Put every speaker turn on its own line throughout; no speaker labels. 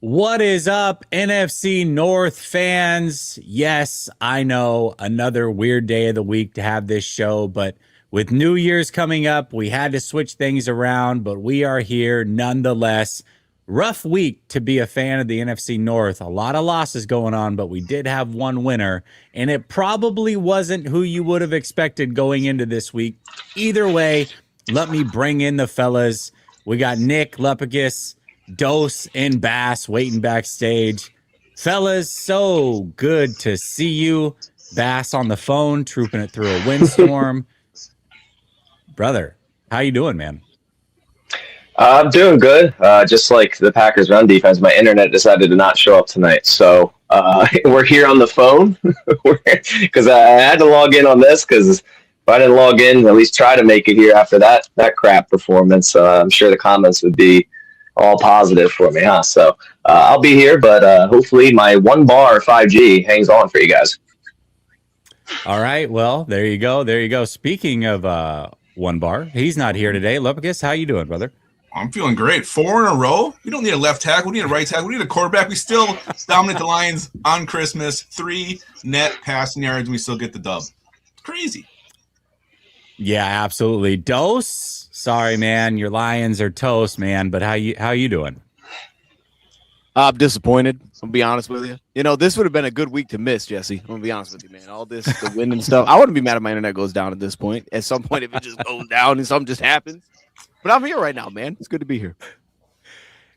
What is up, NFC North fans? Yes, I know, another weird day of the week to have this show, but with New Year's coming up, we had to switch things around, but we are here nonetheless. Rough week to be a fan of the NFC North. A lot of losses going on, but we did have one winner, and it probably wasn't who you would have expected going into this week. Either way, let me bring in the fellas. We got Nick, Lepicus, Dose, and Bass waiting backstage. Fellas, so good to see you. Bass on the phone, trooping it through a windstorm. Brother, how you doing, man?
I'm doing good. Just like the Packers' run defense, my internet decided to not show up tonight. So we're here on the phone because I had to log in on this because if I didn't log in, at least try to make it here after that crap performance, I'm sure the comments would be all positive for me, huh? So I'll be here, but hopefully my 1 bar 5G hangs on for you guys.
All right, well, there you go. There you go. Speaking of 1 bar, he's not here today. Lepicus, how you doing, brother?
I'm feeling great. 4 in a row. We don't need a left tackle. We need a right tackle. We need a quarterback. We still dominate the Lions on Christmas. 3 net passing yards, and we still get the dub. It's crazy.
Yeah, absolutely. Dose, sorry, man. Your Lions are toast, man. But how you doing?
I'm disappointed. I'll be honest with you. You know, this would have been a good week to miss, Jesse. I'm gonna be honest with you, man. All this, the wind and stuff. I wouldn't be mad if my internet goes down at this point. At some point, if it just goes down and something just happens. But I'm here right now, man. It's good to be here.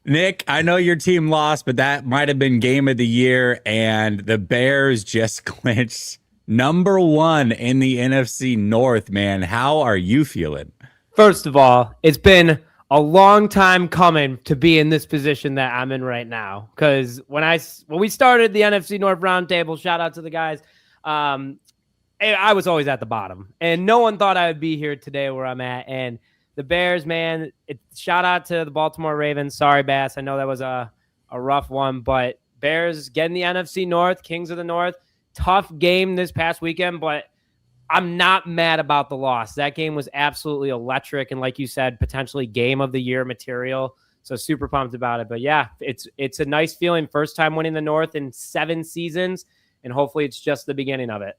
Nick, I know your team lost, but that might have been game of the year, and the Bears just clinched #1 in the NFC North, man. How are you feeling?
First of all, it's been a long time coming to be in this position that I'm in right now. Because when we started the NFC North Roundtable, shout out to the guys, I was always at the bottom, and no one thought I would be here today where I'm at. And the Bears, man, shout out to the Baltimore Ravens. Sorry, Bass. I know that was a rough one, but Bears getting the NFC North, Kings of the North. Tough game this past weekend, but I'm not mad about the loss. That game was absolutely electric, and like you said, potentially game of the year material. So super pumped about it. But yeah, it's a nice feeling. First time winning the North in 7 seasons, and hopefully it's just the beginning of it.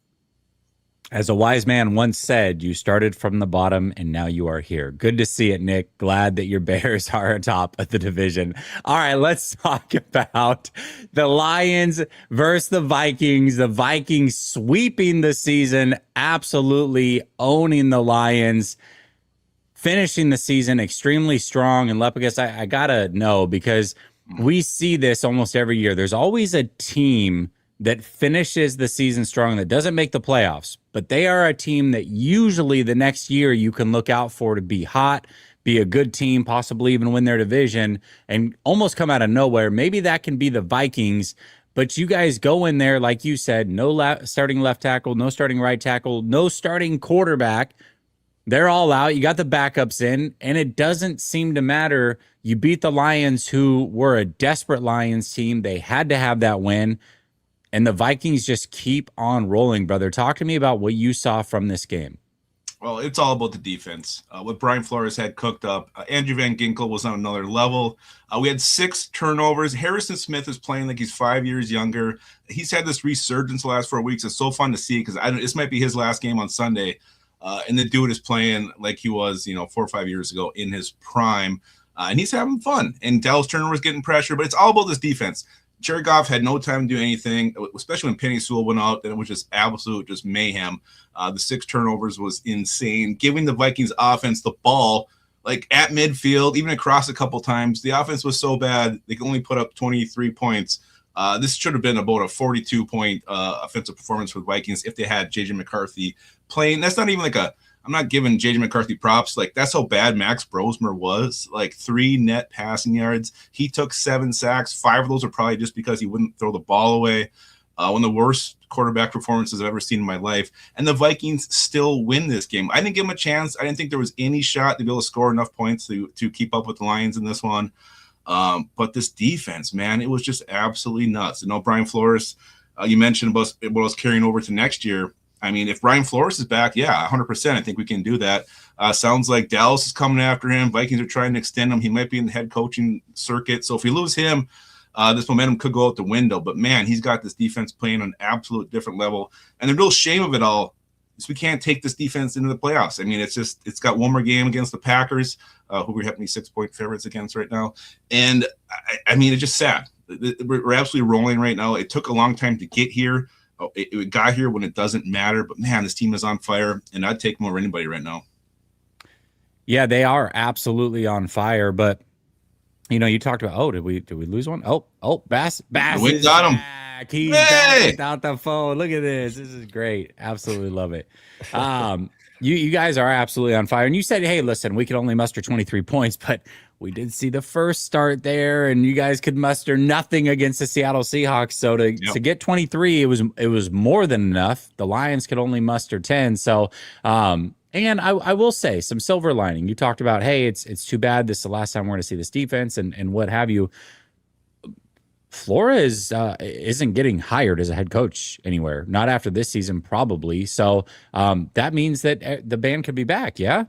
As a wise man once said, you started from the bottom and now you are here. Good to see it, Nick. Glad that your Bears are atop of the division. All right, let's talk about the Lions versus the Vikings. The Vikings sweeping the season, absolutely owning the Lions, finishing the season extremely strong. And Lepicus, I gotta know, because we see this almost every year. There's always a team that finishes the season strong, that doesn't make the playoffs, but they are a team that usually the next year you can look out for to be hot, be a good team, possibly even win their division, and almost come out of nowhere. Maybe that can be the Vikings, but you guys go in there, like you said, no starting left tackle, no starting right tackle, no starting quarterback. They're all out. You got the backups in, and it doesn't seem to matter. You beat the Lions, who were a desperate Lions team. They had to have that win. And the Vikings just keep on rolling, brother. Talk to me about what you saw from this game.
Well, it's all about the defense. What Brian Flores had cooked up. Andrew Van Ginkel was on another level. We had 6 turnovers. Harrison Smith is playing like he's 5 years younger. He's had this resurgence the last 4 weeks. It's so fun to see because this might be his last game on Sunday. And the dude is playing like he was, 4 or 5 years ago in his prime. And he's having fun. And Dallas Turner was getting pressure. But it's all about this defense. Jared Goff had no time to do anything, especially when Penny Sewell went out. Then it was just absolute mayhem. The 6 turnovers was insane. Giving the Vikings offense the ball, like at midfield, even across a couple times. The offense was so bad, they could only put up 23 points. This should have been about a 42-point offensive performance for the Vikings if they had J.J. McCarthy playing. That's not even like I'm not giving J.J. McCarthy props. Like, that's how bad Max Brosmer was. Like, 3 net passing yards. He took 7 sacks. 5 of those are probably just because he wouldn't throw the ball away. One of the worst quarterback performances I've ever seen in my life. And the Vikings still win this game. I didn't give them a chance. I didn't think there was any shot to be able to score enough points to keep up with the Lions in this one. But this defense, man, it was just absolutely nuts. Brian Flores, you mentioned about what was carrying over to next year. I mean, if Brian Flores is back, yeah, 100%, I think we can do that. Sounds like Dallas is coming after him. Vikings are trying to extend him. He might be in the head coaching circuit. So if we lose him, this momentum could go out the window. But man, he's got this defense playing on an absolute different level. And the real shame of it all is we can't take this defense into the playoffs. I mean, it's got one more game against the Packers, who we're having 6-point favorites against right now. And I mean, it's just sad. We're absolutely rolling right now. It took a long time to get here. It got here when it doesn't matter. But man, this team is on fire, and I'd take them over anybody right now.
Yeah, they are absolutely on fire. But you talked about, did we lose one? Bass
we
is
got him.
back. He's back without the phone. Look at this. This is great. Absolutely love it. You guys are absolutely on fire. And you said, hey, listen, we could only muster 23 points, but we did see the first start there, and you guys could muster nothing against the Seattle Seahawks. So to get 23, it was more than enough. The Lions could only muster 10. So, and I will say some silver lining. You talked about, hey, it's too bad this is the last time we're going to see this defense and what have you. Flores isn't getting hired as a head coach anywhere, not after this season, probably. So that means that the band could be back. Yeah.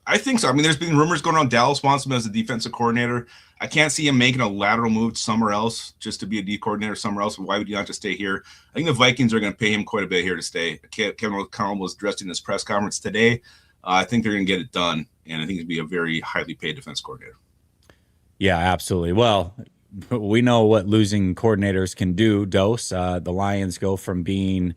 I think so. I mean, there's been rumors going on. Dallas wants him as a defensive coordinator. I can't see him making a lateral move somewhere else just to be a D coordinator somewhere else. Why would you not just stay here? I think the Vikings are going to pay him quite a bit here to stay. Kevin O'Connell was addressed in his press conference today. I think they're going to get it done, and I think it'd be a very highly paid defense coordinator.
Yeah, absolutely. Well, we know what losing coordinators can do, Dose. The Lions go from being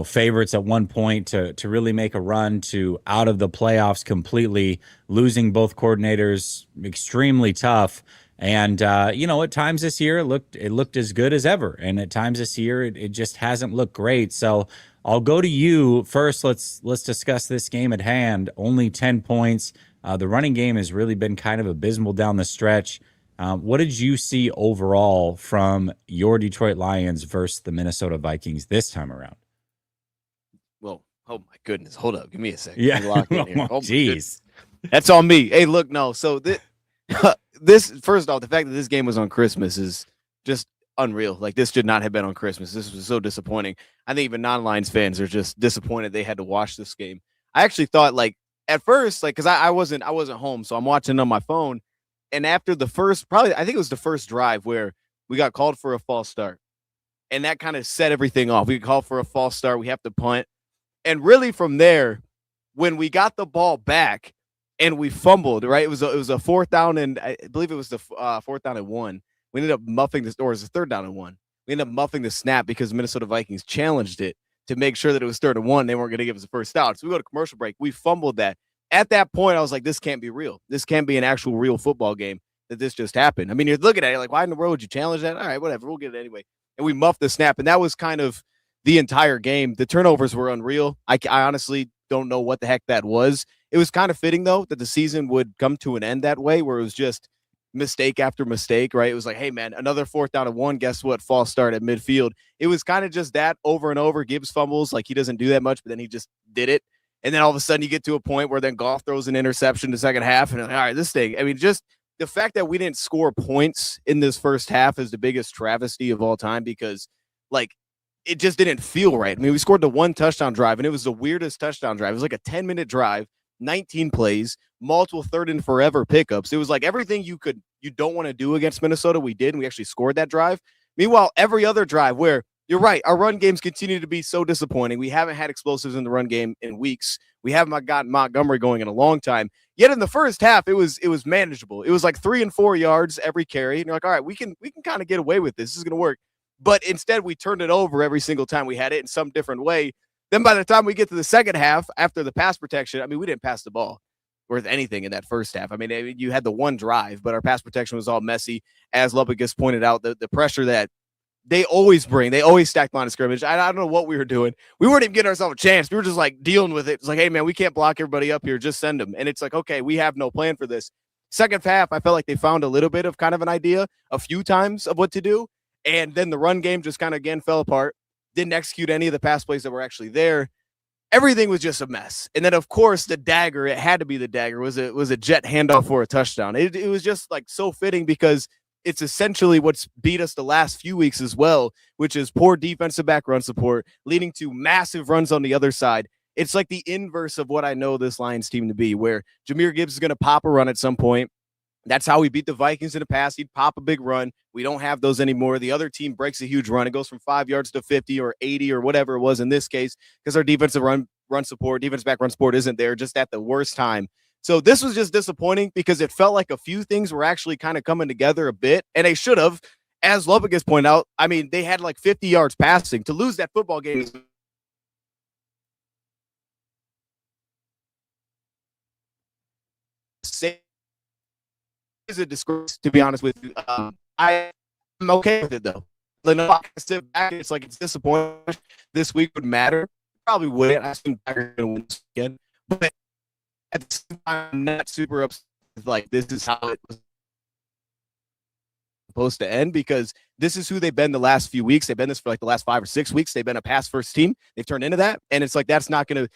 favorites at one point to really make a run to out of the playoffs completely, losing both coordinators, extremely tough. And at times this year it looked as good as ever, and at times this year it just hasn't looked great. So I'll go to you first. Let's discuss this game at hand. Only 10 points. The running game has really been kind of abysmal down the stretch. What did you see overall from your Detroit Lions versus the Minnesota Vikings this time around?
Well, oh my goodness. Hold up. Give me a second.
Yeah.
Jeez. That's on me. Hey, look, no. So this, first off, the fact that this game was on Christmas is just unreal. Like, this should not have been on Christmas. This was so disappointing. I think even non-Lions fans are just disappointed they had to watch this game. I actually thought, at first, because I wasn't home, so I'm watching on my phone. And after the first, I think it was the first drive where we got called for a false start. And that kind of set everything off. We called for a false start. We have to punt. And really from there, when we got the ball back and we fumbled, right? It was a fourth down, and I believe it was the fourth down and 1. We ended up muffing this, or it was a third down and 1. We ended up muffing the snap because the Minnesota Vikings challenged it to make sure that it was third and 1. They weren't going to give us a first down. So we go to commercial break. We fumbled that. At that point, I was like, this can't be real. This can't be an actual real football game that this just happened. I mean, you're looking at it like, why in the world would you challenge that? All right, whatever. We'll get it anyway. And we muffed the snap. And that was kind of the entire game. The turnovers were unreal. I honestly don't know what the heck that was. It was kind of fitting, though, that the season would come to an end that way, where it was just mistake after mistake, right? It was like, hey, man, another fourth down and 1. Guess what? False start at midfield. It was kind of just that over and over. Gibbs fumbles. Like, he doesn't do that much, but then he just did it. And then all of a sudden you get to a point where then Goff throws an interception in the second half. And all right, this thing, I mean, just the fact that we didn't score points in this first half is the biggest travesty of all time, because it just didn't feel right. I mean, we scored the 1 touchdown drive, and it was the weirdest touchdown drive. It was like a 10-minute drive, 19 plays, multiple third and forever pickups. It was like everything you don't want to do against Minnesota, we did, and we actually scored that drive. Meanwhile, every other drive where, you're right, our run games continue to be so disappointing. We haven't had explosives in the run game in weeks. We haven't gotten Montgomery going in a long time. Yet in the first half, it was manageable. It was like 3 and 4 yards every carry. And you're like, all right, we can kind of get away with this. This is going to work. But instead, we turned it over every single time we had it in some different way. Then by the time we get to the second half, after the pass protection, I mean, we didn't pass the ball worth anything in that first half. I mean, you had the one drive, but our pass protection was all messy. As Lubbock just pointed out, the pressure that they always bring. They always stack line of scrimmage. I don't know what we were doing. We weren't even getting ourselves a chance. We were just dealing with it. It's like, hey, man, we can't block everybody up here. Just send them. And it's like, okay, we have no plan for this. Second half, I felt like they found a little bit of kind of an idea a few times of what to do. And then the run game just kind of, again, fell apart. Didn't execute any of the pass plays that were actually there. Everything was just a mess. And then, of course, the dagger, it had to be the dagger, was a jet handoff for a touchdown. It was just so fitting, because it's essentially what's beat us the last few weeks as well, which is poor defensive back run support, leading to massive runs on the other side. It's like the inverse of what I know this Lions team to be, where Jahmyr Gibbs is going to pop a run at some point. That's how we beat the Vikings in the past. He'd pop a big run. We don't have those anymore. The other team breaks a huge run. It goes from 5 yards to 50 or 80 or whatever it was in this case, because our defensive run support, defense back run support isn't there, just at the worst time. So this was just disappointing because it felt like a few things were actually kind of coming together a bit, and they should have. As Lubbock has pointed out, I mean, they had like 50 yards passing. To lose that football game is a disgrace, to be honest with you. I'm okay with it, though. I sit back, it's like it's disappointing. This week would matter. Probably wouldn't. I assume Packers going to win this weekend. But at the same time, I'm not super upset. Like, this is how it was supposed to end, because this is who they've been the last few weeks. They've been this for like the last 5 or 6 weeks. They've been a pass first team. They've turned into that, and it's like it's not gonna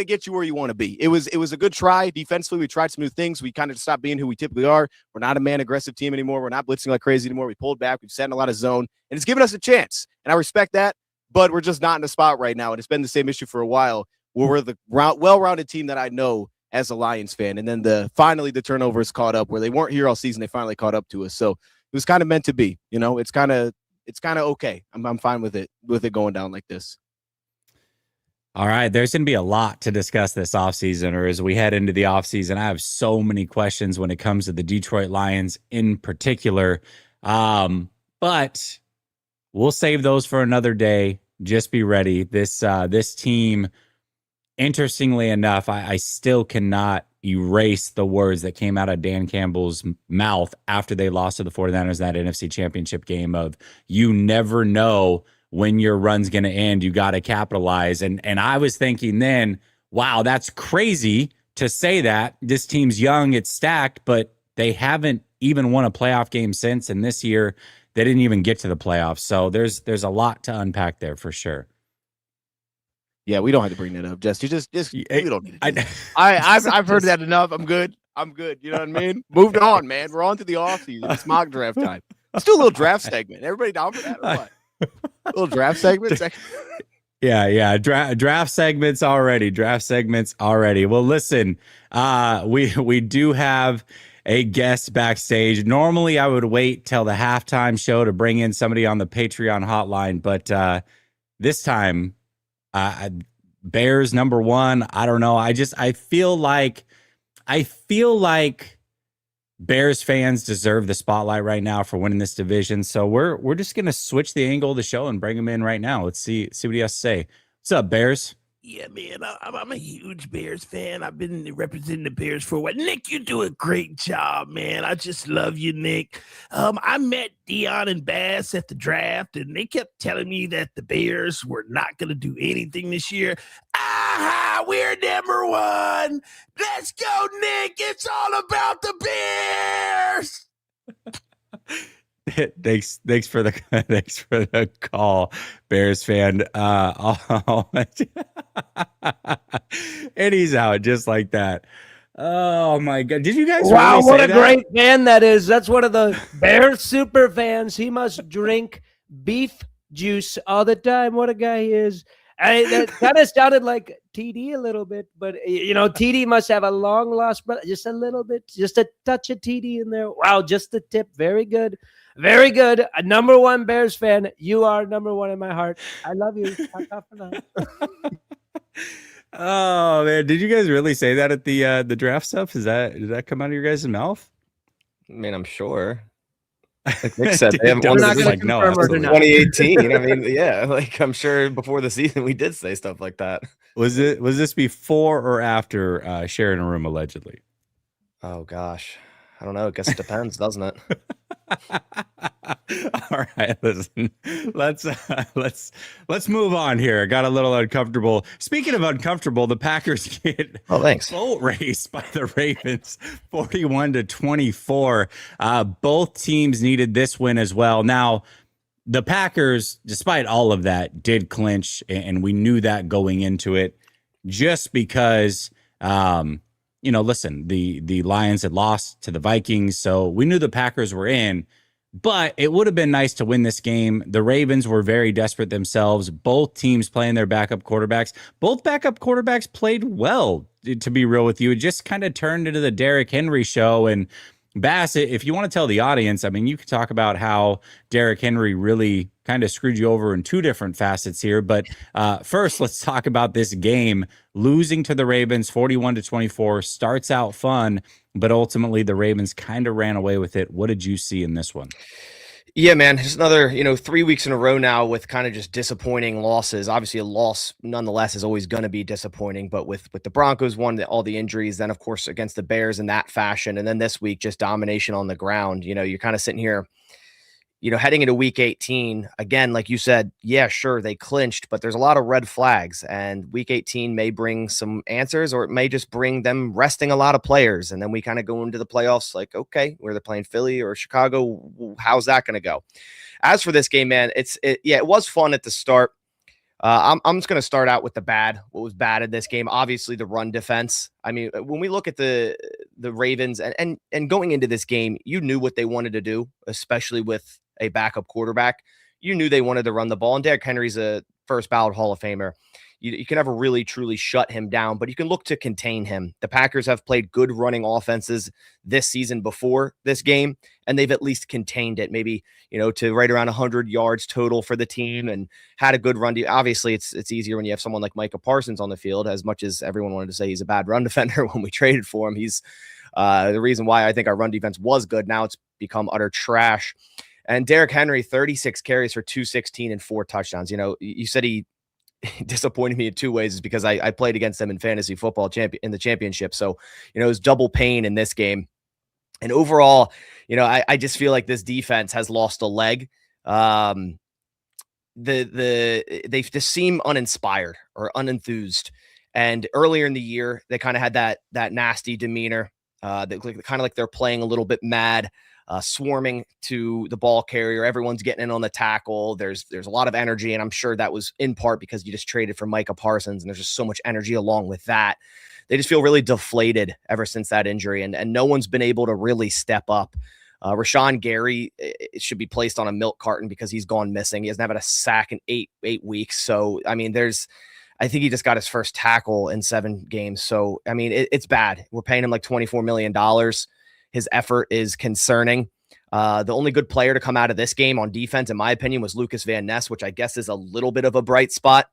get you where you want to be. It was a good try defensively. We tried some new things. We kind of stopped being who we typically are. We're not a man aggressive team anymore. We're not blitzing like crazy anymore. We pulled back. We've sat in a lot of zone, and it's given us a chance. And I respect that, but we're just not in a spot right now. And it's been the same issue for a while, where we're the well-rounded team that I know as a Lions fan. And then finally the turnovers caught up, where they weren't here all season. They finally caught up to us. So it was kind of meant to be, it's kind of okay. I'm fine with it going down like this.
All right. There's going to be a lot to discuss this offseason, or as we head into the offseason. I have so many questions when it comes to the Detroit Lions in particular. But we'll save those for another day. Just be ready. This team, interestingly enough, I still cannot erase the words that came out of Dan Campbell's mouth after they lost to the 49ers in that NFC Championship game of, you never know when your run's going to end. You got to capitalize. And I was thinking then, wow, that's crazy to say that. This team's young, it's stacked, but they haven't even won a playoff game since. And this year, they didn't even get to the playoffs. So there's a lot to unpack there for sure.
Yeah, we don't have to bring that up, Jess. We don't need it.
I've
heard that enough. I'm good. You know what I mean? Moved on, man. We're on to the offseason. It's mock draft time. Let's do a little draft segment. Everybody down for that or what? A little draft segment?
Yeah. Draft segments already. Well, listen, we do have a guest backstage. Normally, I would wait till the halftime show to bring in somebody on the Patreon hotline, but this time, Bears number one. I don't know. I feel like Bears fans deserve the spotlight right now for winning this division. So we're just gonna switch the angle of the show and bring him in right now. Let's see what he has to say. What's up, Bears?
Yeah, man, I'm a huge Bears fan. I've been representing the Bears for a while. Nick, you do a great job, man. I just love you, Nick. I met Dion and Bass at the draft, and they kept telling me that the Bears were not going to do anything this year. Aha, we're number one. Let's go, Nick. It's all about the Bears.
Thanks for the call, Bears fan. And he's out just like that. Oh my God! Did you guys?
Wow,
really
what
say
a
that?
great fan that is! That's one of the Bears super fans. He must drink beef juice all the time. What a guy he is! That kind of sounded like TD a little bit, but TD must have a long lost brother. Just a little bit, just a touch of TD in there. Wow, just the tip. Very good. Very good. A number one Bears fan. You are number one in my heart. I love you.
Oh man, did you guys really say that at the draft stuff? Did that come out of your guys' mouth?
I mean, I'm sure. Like Nick said, they haven't
We're
won
not
since
gonna confirm or
since
deny.
2018. I mean, yeah, like I'm sure before the season we did say stuff like that.
Was this before or after sharing a room allegedly?
Oh gosh, I don't know. I guess it depends, doesn't it?
All right, listen. Let's move on here. I got a little uncomfortable. Speaking of uncomfortable, the Packers get boat raced by the Ravens, 41-24. Both teams needed this win as well. Now, the Packers, despite all of that, did clinch, and we knew that going into it, just because. Listen, the Lions had lost to the Vikings, so we knew the Packers were in, but it would have been nice to win this game. The Ravens were very desperate themselves. Both teams playing their backup quarterbacks. Both backup quarterbacks played well, to be real with you. It just kind of turned into the Derrick Henry show, and Bass, if you want to tell the audience, I mean, you could talk about how Derrick Henry really kind of screwed you over in two different facets here. But first, let's talk about this game. Losing to the Ravens 41-24 starts out fun, but ultimately the Ravens kind of ran away with it. What did you see in this one?
Yeah, man, just another, 3 weeks in a row now with kind of just disappointing losses. Obviously, a loss nonetheless is always going to be disappointing, but with the Broncos, all the injuries, then of course against the Bears in that fashion, and then this week just domination on the ground. You're kind of sitting here, heading into week 18, again, like you said, yeah, sure, they clinched, but there's a lot of red flags, and week 18 may bring some answers, or it may just bring them resting a lot of players. And then we kind of go into the playoffs like, okay, where they're playing Philly or Chicago, how's that going to go? As for this game, man, it was fun at the start. I'm just going to start out with the bad. What was bad in this game? Obviously, the run defense. I mean, when we look at the Ravens and going into this game, you knew what they wanted to do, especially with a backup quarterback. You knew they wanted to run the ball, and Derrick Henry's a first ballot Hall of Famer. You can never really truly shut him down, but you can look to contain him. The Packers have played good running offenses this season before this game, and they've at least contained it, maybe, to right around 100 yards total for the team, and had a good run. Obviously, it's easier when you have someone like Micah Parsons on the field, as much as everyone wanted to say he's a bad run defender when we traded for him. He's the reason why I think our run defense was good. Now it's become utter trash. And Derrick Henry, 36 carries for 216 and 4 touchdowns. You said he disappointed me in two ways, is because I played against them in fantasy football in the championship. So, it was double pain in this game. And overall, I just feel like this defense has lost a leg. They just seem uninspired or unenthused. And earlier in the year, they kind of had that nasty demeanor. They kind of like they're playing a little bit mad. Swarming to the ball carrier. Everyone's getting in on the tackle. There's a lot of energy, and I'm sure that was in part because you just traded for Micah Parsons, and there's just so much energy along with that. They just feel really deflated ever since that injury, and no one's been able to really step up. Rashawn Gary should be placed on a milk carton because he's gone missing. He hasn't had a sack in eight weeks. So, I mean, I think he just got his first tackle in 7 games. So, I mean, it's bad. We're paying him like $24 million. His effort is concerning. The only good player to come out of this game on defense, in my opinion, was Lucas Van Ness, which I guess is a little bit of a bright spot.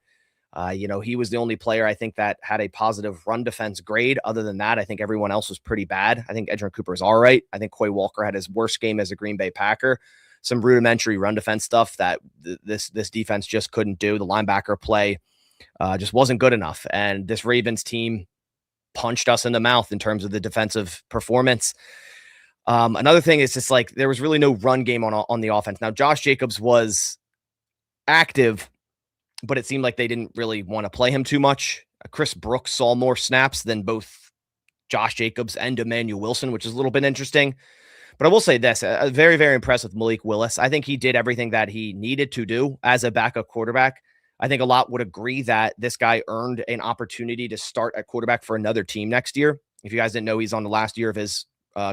He was the only player I think that had a positive run defense grade. Other than that, I think everyone else was pretty bad. I think Edgerrin Cooper is all right. I think Quay Walker had his worst game as a Green Bay Packer. Some rudimentary run defense stuff that this defense just couldn't do. The linebacker play just wasn't good enough. And this Ravens team punched us in the mouth in terms of the defensive performance. Another thing is just like there was really no run game on the offense. Now, Josh Jacobs was active, but it seemed like they didn't really want to play him too much. Chris Brooks saw more snaps than both Josh Jacobs and Emmanuel Wilson, which is a little bit interesting. But I will say this, very, very impressed with Malik Willis. I think he did everything that he needed to do as a backup quarterback. I think a lot would agree that this guy earned an opportunity to start at quarterback for another team next year. If you guys didn't know, he's on the last year of his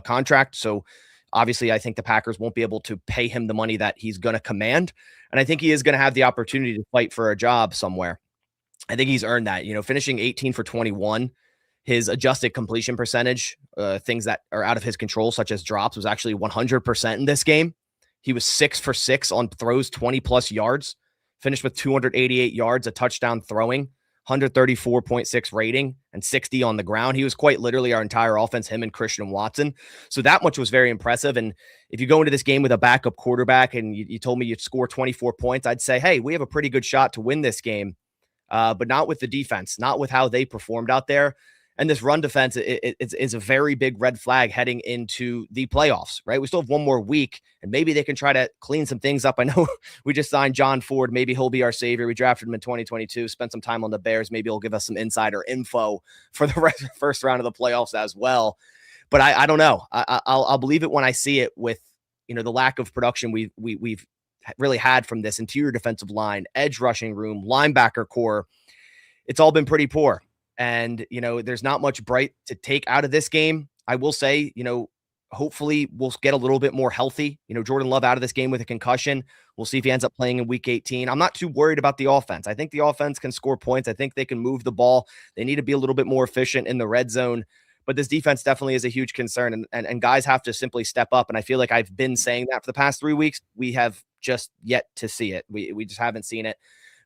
contract. So obviously I think the Packers won't be able to pay him the money that he's going to command. And I think he is going to have the opportunity to fight for a job somewhere. I think he's earned that, finishing 18 for 21, his adjusted completion percentage, things that are out of his control, such as drops, was actually 100% in this game. He was 6 for 6 on throws, 20 plus yards, finished with 288 yards, a touchdown throwing, 134.6 rating, and 60 on the ground. He was quite literally our entire offense, him and Christian Watson. So that much was very impressive. And if you go into this game with a backup quarterback and you told me you'd score 24 points, I'd say, hey, we have a pretty good shot to win this game, but not with the defense, not with how they performed out there. And this run defense is a very big red flag heading into the playoffs, right? We still have one more week, and maybe they can try to clean some things up. I know we just signed John Ford. Maybe he'll be our savior. We drafted him in 2022, spent some time on the Bears. Maybe he'll give us some insider info for the first round of the playoffs as well. But I don't know. I'll believe it when I see it with, the lack of production we've really had from this interior defensive line, edge rushing room, linebacker core. It's all been pretty poor. And, there's not much bright to take out of this game. I will say, hopefully we'll get a little bit more healthy. Jordan Love out of this game with a concussion. We'll see if he ends up playing in week 18. I'm not too worried about the offense. I think the offense can score points. I think they can move the ball. They need to be a little bit more efficient in the red zone. but this defense definitely is a huge concern, and guys have to simply step up. And I feel like I've been saying that for the past 3 weeks. We have just yet to see it. We just haven't seen it.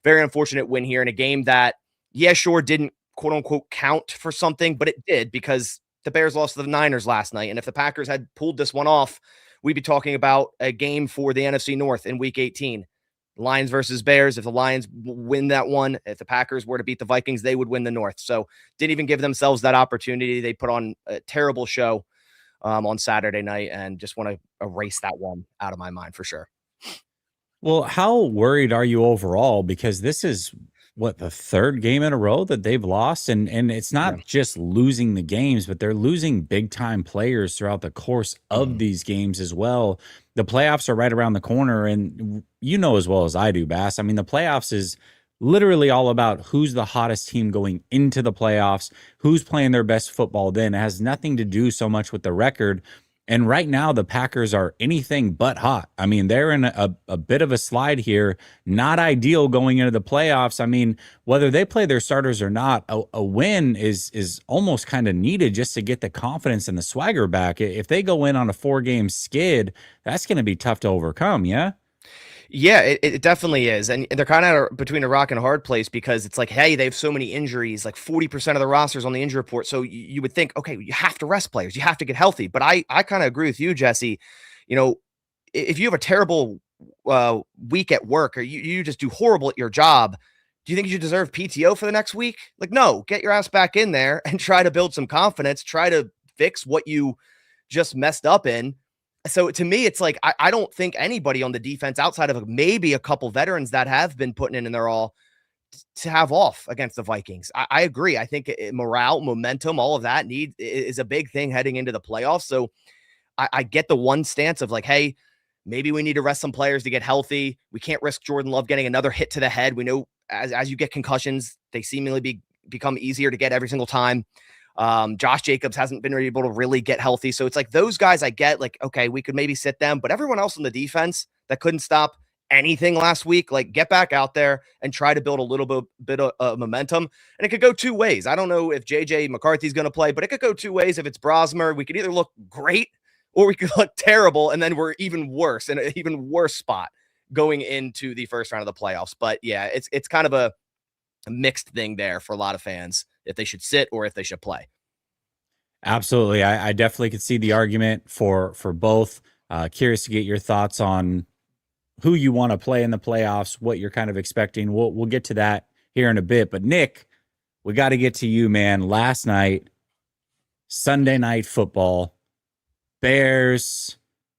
Very unfortunate win here in a game that, yeah, sure, didn't quote unquote count for something, but it did, because the Bears lost to the Niners last night. And if the Packers had pulled this one off, we'd be talking about a game for the NFC North in week 18. Lions versus Bears. If the Lions win that one, if the Packers were to beat the Vikings, they would win the North. So didn't even give themselves that opportunity. They put on a terrible show on Saturday night, and just want to erase that one out of my mind for sure.
Well, how worried are you overall? Because this is what, the third game in a row that they've lost, and it's not just losing the games, but they're losing big time players throughout the course of these games as well. The playoffs are right around the corner, and you know as well as I do, Bass. I mean, the playoffs is literally all about who's the hottest team going into the playoffs, who's playing their best football then. It has nothing to do so much with the record. And right now, the Packers are anything but hot. I mean, they're in a bit of a slide here. Not ideal going into the playoffs. I mean, whether they play their starters or not, a win is almost kind of needed just to get the confidence and the swagger back. If they go in on a 4-game skid, that's going to be tough to overcome, yeah?
Yeah, it definitely is. And they're kind of between a rock and a hard place, because it's like, hey, they have so many injuries, like 40% of the rosters on the injury report. So you would think, okay, you have to rest players. You have to get healthy. But I kind of agree with you, Jesse. You know, if you have a terrible week at work, or you just do horrible at your job, do you think you deserve PTO for the next week? Like, no, get your ass back in there and try to build some confidence. Try to fix what you just messed up in. So to me, it's like, I don't think anybody on the defense, outside of maybe a couple veterans that have been putting in their all, to have off against the Vikings. I agree. I think morale, momentum, all of that is a big thing heading into the playoffs. So I get the one stance of like, hey, maybe we need to rest some players to get healthy. We can't risk Jordan Love getting another hit to the head. We know as you get concussions, they seemingly become easier to get every single time. Josh Jacobs hasn't been able to really get healthy. So it's like those guys I get, like, okay, we could maybe sit them, but everyone else on the defense that couldn't stop anything last week, like, get back out there and try to build a little bit of momentum. And it could go two ways. I don't know if JJ McCarthy's going to play, but it could go two ways. If it's Brosmer, we could either look great or we could look terrible, and then we're even worse, in an even worse spot going into the first round of the playoffs. But yeah, it's kind of a mixed thing there for a lot of fans, if they should sit or if they should play.
Absolutely. I definitely could see the argument for both. Curious to get your thoughts on who you want to play in the playoffs, what you're kind of expecting. We'll get to that here in a bit. But Nick, we got to get to you, man. Last night, Sunday Night Football, Bears,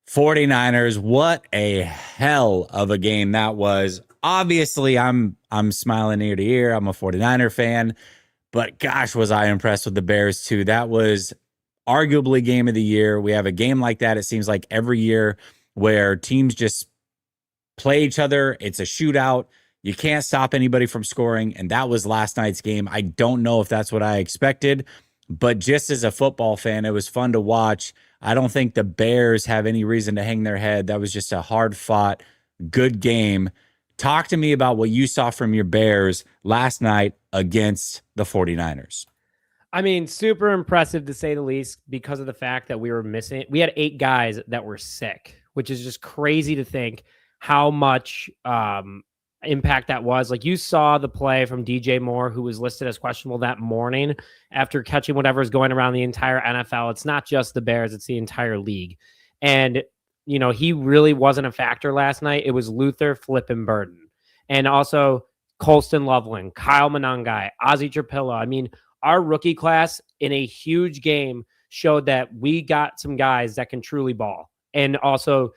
49ers. What a hell of a game that was. Obviously, I'm smiling ear to ear. I'm a 49er fan. But gosh, was I impressed with the Bears too. That was arguably game of the year. We have a game like that, it seems like, every year, where teams just play each other. It's a shootout. You can't stop anybody from scoring. And that was last night's game. I don't know if that's what I expected, but just as a football fan, it was fun to watch. I don't think the Bears have any reason to hang their head. That was just a hard-fought, good game. Talk to me about what you saw from your Bears last night against the 49ers.
I mean, super impressive to say the least, because of the fact that we had 8 guys that were sick, which is just crazy to think how much impact that was. Like, you saw the play from DJ Moore, who was listed as questionable that morning after catching whatever is going around the entire NFL. It's not just the Bears, it's the entire league. And you know, he really wasn't a factor last night. It was Luther, Flip, and Burton. And also Colston Loveland, Kyle Monangai, Ozzie Trapilla. I mean, our rookie class in a huge game showed that we got some guys that can truly ball and also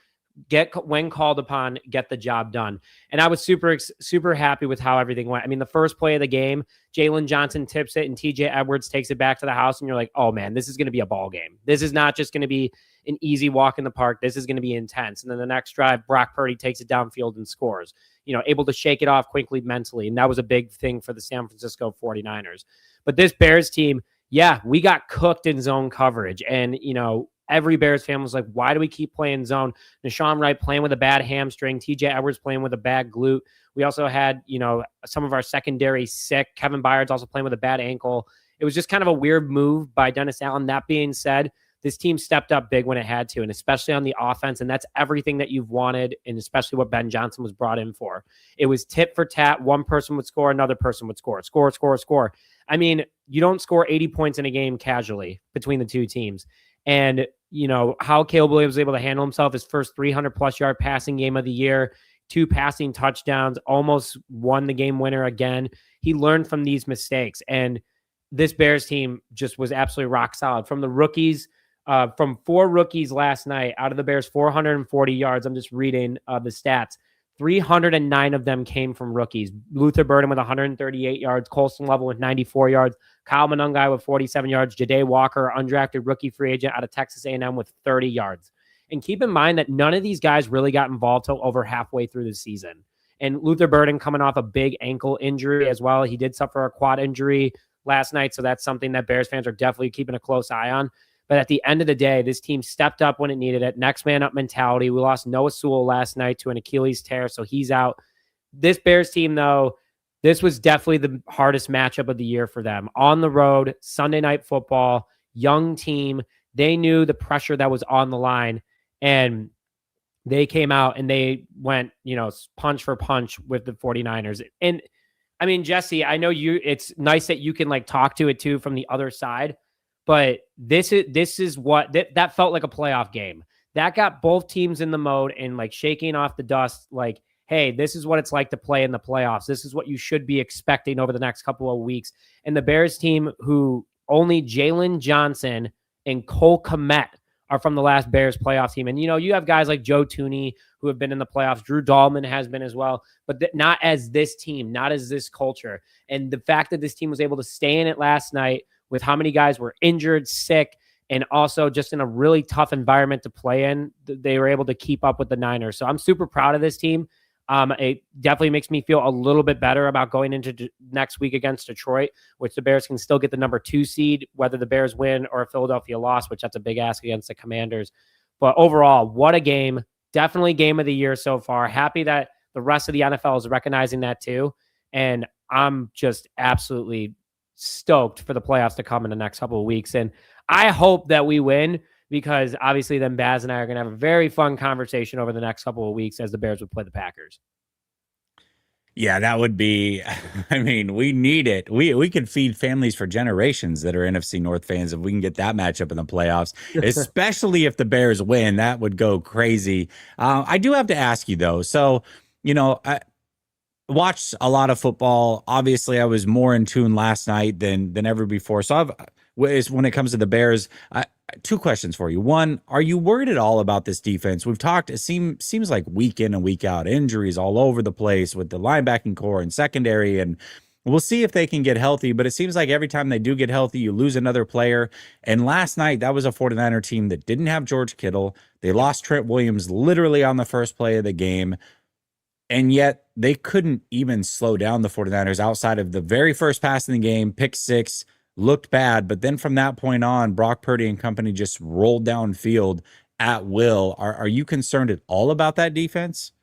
when called upon, get the job done. And I was super happy with how everything went. I mean, the first play of the game, Jalen Johnson tips it and TJ Edwards takes it back to the house. And you're like, oh man, this is going to be a ball game. This is not just going to be an easy walk in the park. This is going to be intense. And then the next drive, Brock Purdy takes it downfield and scores, you know, able to shake it off quickly mentally. And that was a big thing for the San Francisco 49ers. But this Bears team, yeah, we got cooked in zone coverage. And, you know, every Bears fan was like, why do we keep playing zone? Nashawn Wright playing with a bad hamstring, TJ Edwards playing with a bad glute. We also had, you know, some of our secondary sick. Kevin Byard's also playing with a bad ankle. it was just kind of a weird move by Dennis Allen. That being said, this team stepped up big when it had to, and especially on the offense. And that's everything that you've wanted, and especially what Ben Johnson was brought in for. It was tit for tat. One person would score, another person would score. Score. I mean, you don't score 80 points in a game casually between the two teams. And, how Caleb Williams was able to handle himself, his first 300-plus yard passing game of the year, 2 passing touchdowns, almost won the game winner again. He learned from these mistakes. And this Bears team just was absolutely rock solid. From the rookies, from 4 rookies last night, out of the Bears' 440 yards, I'm just reading the stats, 309 of them came from rookies. Luther Burden with 138 yards, Colston Level with 94 yards, Kyle Monangai with 47 yards, Ja'Day Walker, undrafted rookie free agent out of Texas A&M with 30 yards. And keep in mind that none of these guys really got involved till over halfway through the season. And Luther Burden coming off a big ankle injury as well. He did suffer a quad injury last night, so that's something that Bears fans are definitely keeping a close eye on. But at the end of the day, this team stepped up when it needed it. Next man up mentality. We lost Noah Sewell last night to an Achilles tear, so he's out. This Bears team, though, this was definitely the hardest matchup of the year for them. On the road, Sunday Night Football, young team. They knew the pressure that was on the line, and they came out and they went, punch for punch with the 49ers. And, I mean, Jesse, I know it's nice that you can, talk to it, too, from the other side. But this is what that felt like a playoff game. That got both teams in the mode and shaking off the dust. Hey, this is what it's like to play in the playoffs. This is what you should be expecting over the next couple of weeks. And the Bears team, who only Jalen Johnson and Cole Kmet are from the last Bears playoff team. And, you have guys like Joe Thuney who have been in the playoffs. Drew Dahlman has been as well, but not as this team, not as this culture. And the fact that this team was able to stay in it last night, with how many guys were injured, sick, and also just in a really tough environment to play in, they were able to keep up with the Niners. So I'm super proud of this team. It definitely makes me feel a little bit better about going into next week against Detroit, which the Bears can still get the number 2 seed, whether the Bears win or Philadelphia loss, which that's a big ask against the Commanders. But overall, what a game. Definitely game of the year so far. Happy that the rest of the NFL is recognizing that too. And I'm just absolutely stoked for the playoffs to come in the next couple of weeks. And I hope that we win, because obviously then Baz and I are going to have a very fun conversation over the next couple of weeks as the Bears would play the Packers.
Yeah, that would be, I mean, we need it. We could feed families for generations that are NFC North fans if we can get that matchup in the playoffs, especially if the Bears win. That would go crazy. I do have to ask you, though. So, I watched a lot of football. Obviously, I was more in tune last night than ever before. So when it comes to the Bears, 2 questions for you. One, are you worried at all about this defense? We've talked, it seems like week in and week out, injuries all over the place with the linebacking core and secondary, and we'll see if they can get healthy, but it seems like every time they do get healthy, you lose another player. And last night, that was a 49er team that didn't have George Kittle. They lost Trent Williams literally on the first play of the game. And yet they couldn't even slow down the 49ers outside of the very first pass in the game, pick 6, looked bad. But then from that point on, Brock Purdy and company just rolled downfield at will. Are you concerned at all about that defense?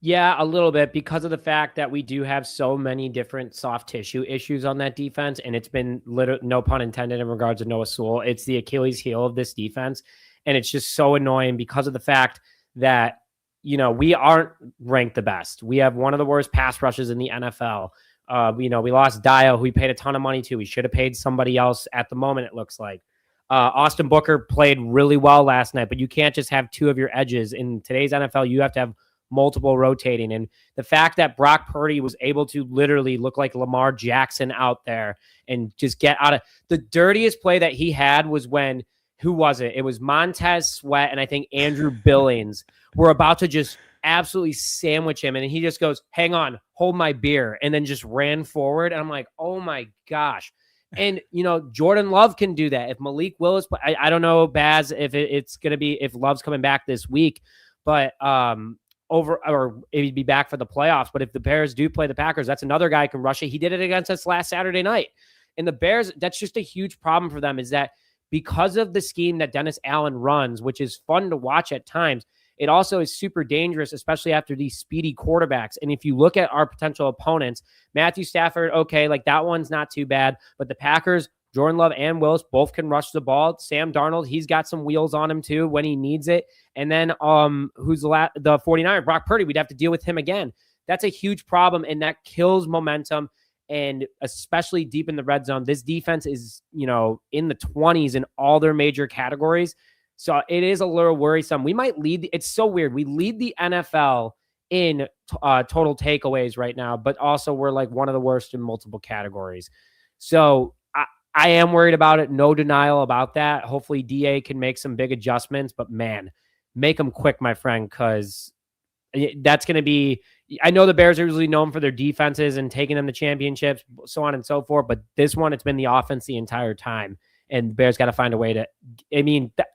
Yeah, a little bit, because of the fact that we do have so many different soft tissue issues on that defense. And it's been, no pun intended, in regards to Noah Sewell. It's the Achilles heel of this defense. And it's just so annoying because of the fact that we aren't ranked the best. We have one of the worst pass rushes in the NFL. We lost Dio, who we paid a ton of money to. We should have paid somebody else at the moment, it looks like. Austin Booker played really well last night, but you can't just have 2 of your edges. In today's NFL, you have to have multiple rotating. And the fact that Brock Purdy was able to literally look like Lamar Jackson out there and just get out of the dirtiest play that he had was when, who was it? It was Montez Sweat and I think Andrew Billings were about to just absolutely sandwich him. And he just goes, hang on, hold my beer. And then just ran forward. And I'm like, oh my gosh. And, Jordan Love can do that. If Malik Willis, I don't know, Baz, if it's going to be, if Love's coming back this week, but or he'd be back for the playoffs. But if the Bears do play the Packers, that's another guy who can rush it. He did it against us last Saturday night. And the Bears, that's just a huge problem for them, is that because of the scheme that Dennis Allen runs, which is fun to watch at times, it also is super dangerous, especially after these speedy quarterbacks. And if you look at our potential opponents, Matthew Stafford, okay, that one's not too bad, but the Packers, Jordan Love and Willis both can rush the ball. Sam Darnold, he's got some wheels on him too when he needs it. And then who's the 49er, Brock Purdy, we'd have to deal with him again. That's a huge problem, and that kills momentum, and especially deep in the red zone. This defense is, in the 20s in all their major categories. So it is a little worrisome. We might lead. It's so weird. We lead the NFL in total takeaways right now, but also we're like one of the worst in multiple categories. So I am worried about it. No denial about that. Hopefully DA can make some big adjustments, but man, make them quick, my friend, because that's going to be, I know the Bears are usually known for their defenses and taking them to championships, so on and so forth, but this one, it's been the offense the entire time, and the Bears got to find a way to,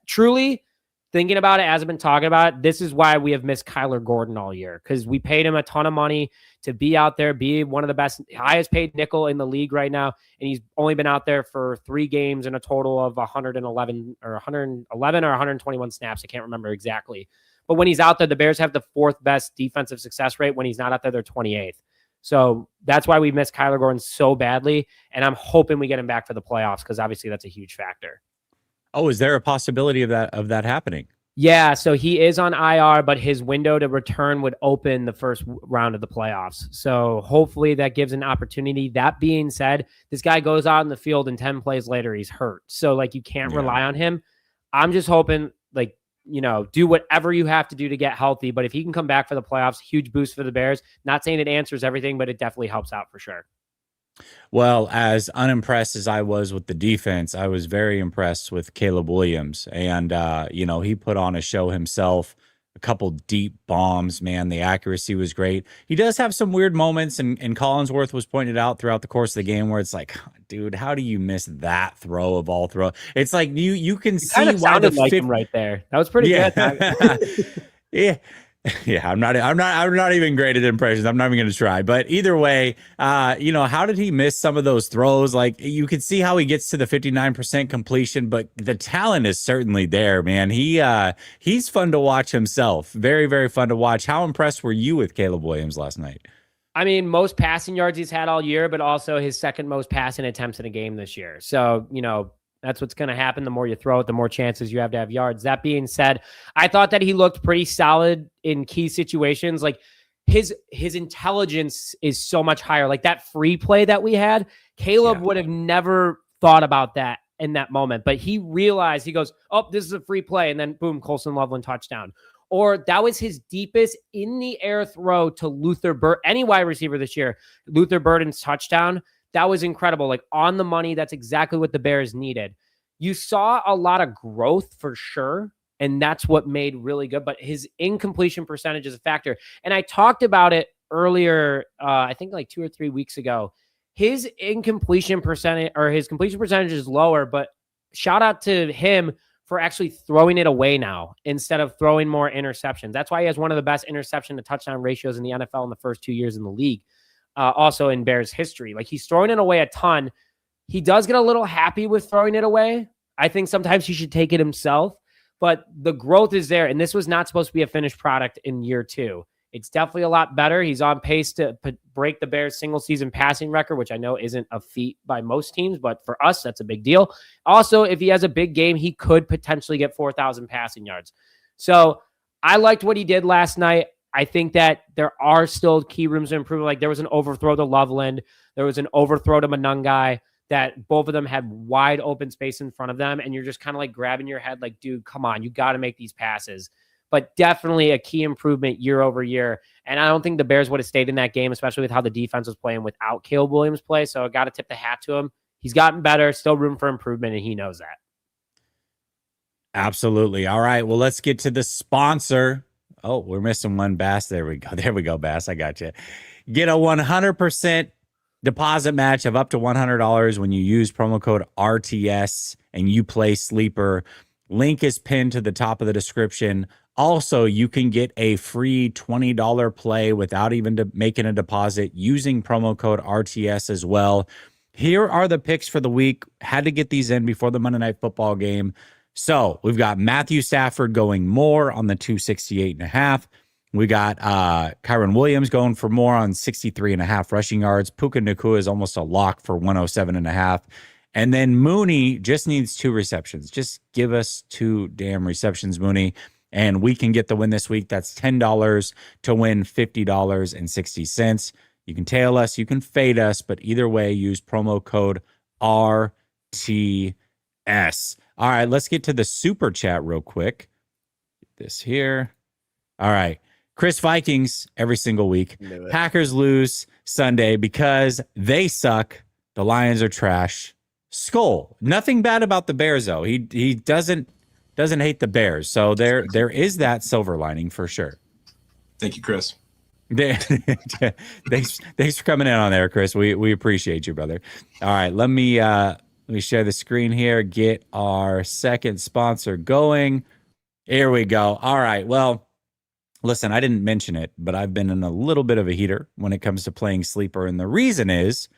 truly thinking about it, as I've been talking about it, this is why we have missed Kyler Gordon all year, because we paid him a ton of money to be out there, be one of the best, highest paid nickel in the league right now, and he's only been out there for 3 games in a total of 111 or 121 snaps. I can't remember exactly. But when he's out there, the Bears have the 4th best defensive success rate. When he's not out there, they're 28th. So that's why we missed Kyler Gordon so badly, and I'm hoping we get him back for the playoffs, because obviously that's a huge factor.
Oh, is there a possibility of that happening?
Yeah, so he is on IR, but his window to return would open the first round of the playoffs. So hopefully that gives an opportunity. That being said, this guy goes out in the field and 10 plays later, he's hurt. So you can't rely on him. I'm just hoping do whatever you have to do to get healthy. But if he can come back for the playoffs, huge boost for the Bears. Not saying it answers everything, but it definitely helps out for sure.
Well, as unimpressed as I was with the defense, I was very impressed with Caleb Williams. And, he put on a show himself, a couple deep bombs, man. The accuracy was great. He does have some weird moments, and Collinsworth was pointed out throughout the course of the game where it's like, dude, how do you miss that throw of all throw? It's like you can see
kind of
why
sounded like him right there. That was pretty good.
Yeah. Yeah, I'm not even great at impressions. I'm not even going to try. But either way, how did he miss some of those throws? Like, you could see how he gets to the 59% completion, but the talent is certainly there, man. He's fun to watch himself. Very, very fun to watch. How impressed were you with Caleb Williams last night?
Most passing yards he's had all year, but also his second most passing attempts in a game this year. So, that's what's going to happen. The more you throw it, the more chances you have to have yards. That being said, I thought that he looked pretty solid in key situations. Like his intelligence is so much higher. Like that free play that we had, Caleb would have never thought about that in that moment. But he realized, he goes, oh, this is a free play. And then boom, Colson Loveland touchdown. Or that was his deepest in the air throw to Luther Burden, any wide receiver this year, Luther Burden's touchdown. That was incredible. Like on the money. That's exactly what the Bears needed. You saw a lot of growth for sure, and that's what made really good. But his incompletion percentage is a factor. And I talked about it earlier, I think like 2 or 3 weeks ago. His incompletion percentage, or his completion percentage, is lower, but shout out to him for actually throwing it away now instead of throwing more interceptions. That's why he has one of the best interception to touchdown ratios in the NFL in the first 2 years in the league. Also in Bears history. Like he's throwing it away a ton. He does get a little happy with throwing it away. I think sometimes he should take it himself, but the growth is there. And this was not supposed to be a finished product in year 2. It's definitely a lot better. He's on pace to break the Bears single season passing record, which I know isn't a feat by most teams, but for us, that's a big deal. Also, if he has a big game, he could potentially get 4,000 passing yards. So I liked what he did last night. I think that there are still key rooms to improve. Like there was an overthrow to Loveland. There was an overthrow to Monungai that both of them had wide open space in front of them. And you're just kind of like grabbing your head like, dude, come on, you got to make these passes. But definitely a key improvement year over year. And I don't think the Bears would have stayed in that game, especially with how the defense was playing without Caleb Williams' play. So I got to tip the hat to him. He's gotten better, still room for improvement, and he knows that.
Absolutely. All right, well, let's get to the sponsor. Oh, we're missing one, Bass. There we go. There we go, Bass. I got you. Get a 100% deposit match of up to $100 when you use promo code RTS and you play Sleeper. Link is pinned to the top of the description. Also, you can get a free $20 play without even making a deposit using promo code RTS as well. Here are the picks for the week. Had to get these in before the Monday Night Football game. So we've got Matthew Stafford going more on the 268.5. We got Kyron Williams going for more on 63.5 rushing yards. Puka Nacua is almost a lock for 107.5. And then Mooney just needs 2 receptions. Just give us 2 damn receptions, Mooney, and we can get the win this week. That's $10 to win $50.60. You can tail us, you can fade us, but either way, use promo code RTS. All right, let's get to the super chat real quick. Get this here. All right. Chris, Vikings every single week. Packers lose Sunday because they suck. The Lions are trash. Skull. Nothing bad about the Bears though. He doesn't hate the Bears. So there is that silver lining for sure.
Thank you, Chris.
Thanks for coming in on there, Chris. We appreciate you, brother. All right, let me share the screen here. Get our second sponsor going. Here we go. All right. Well, listen, I didn't mention it, but I've been in a little bit of a heater when it comes to playing Sleeper, and the reason is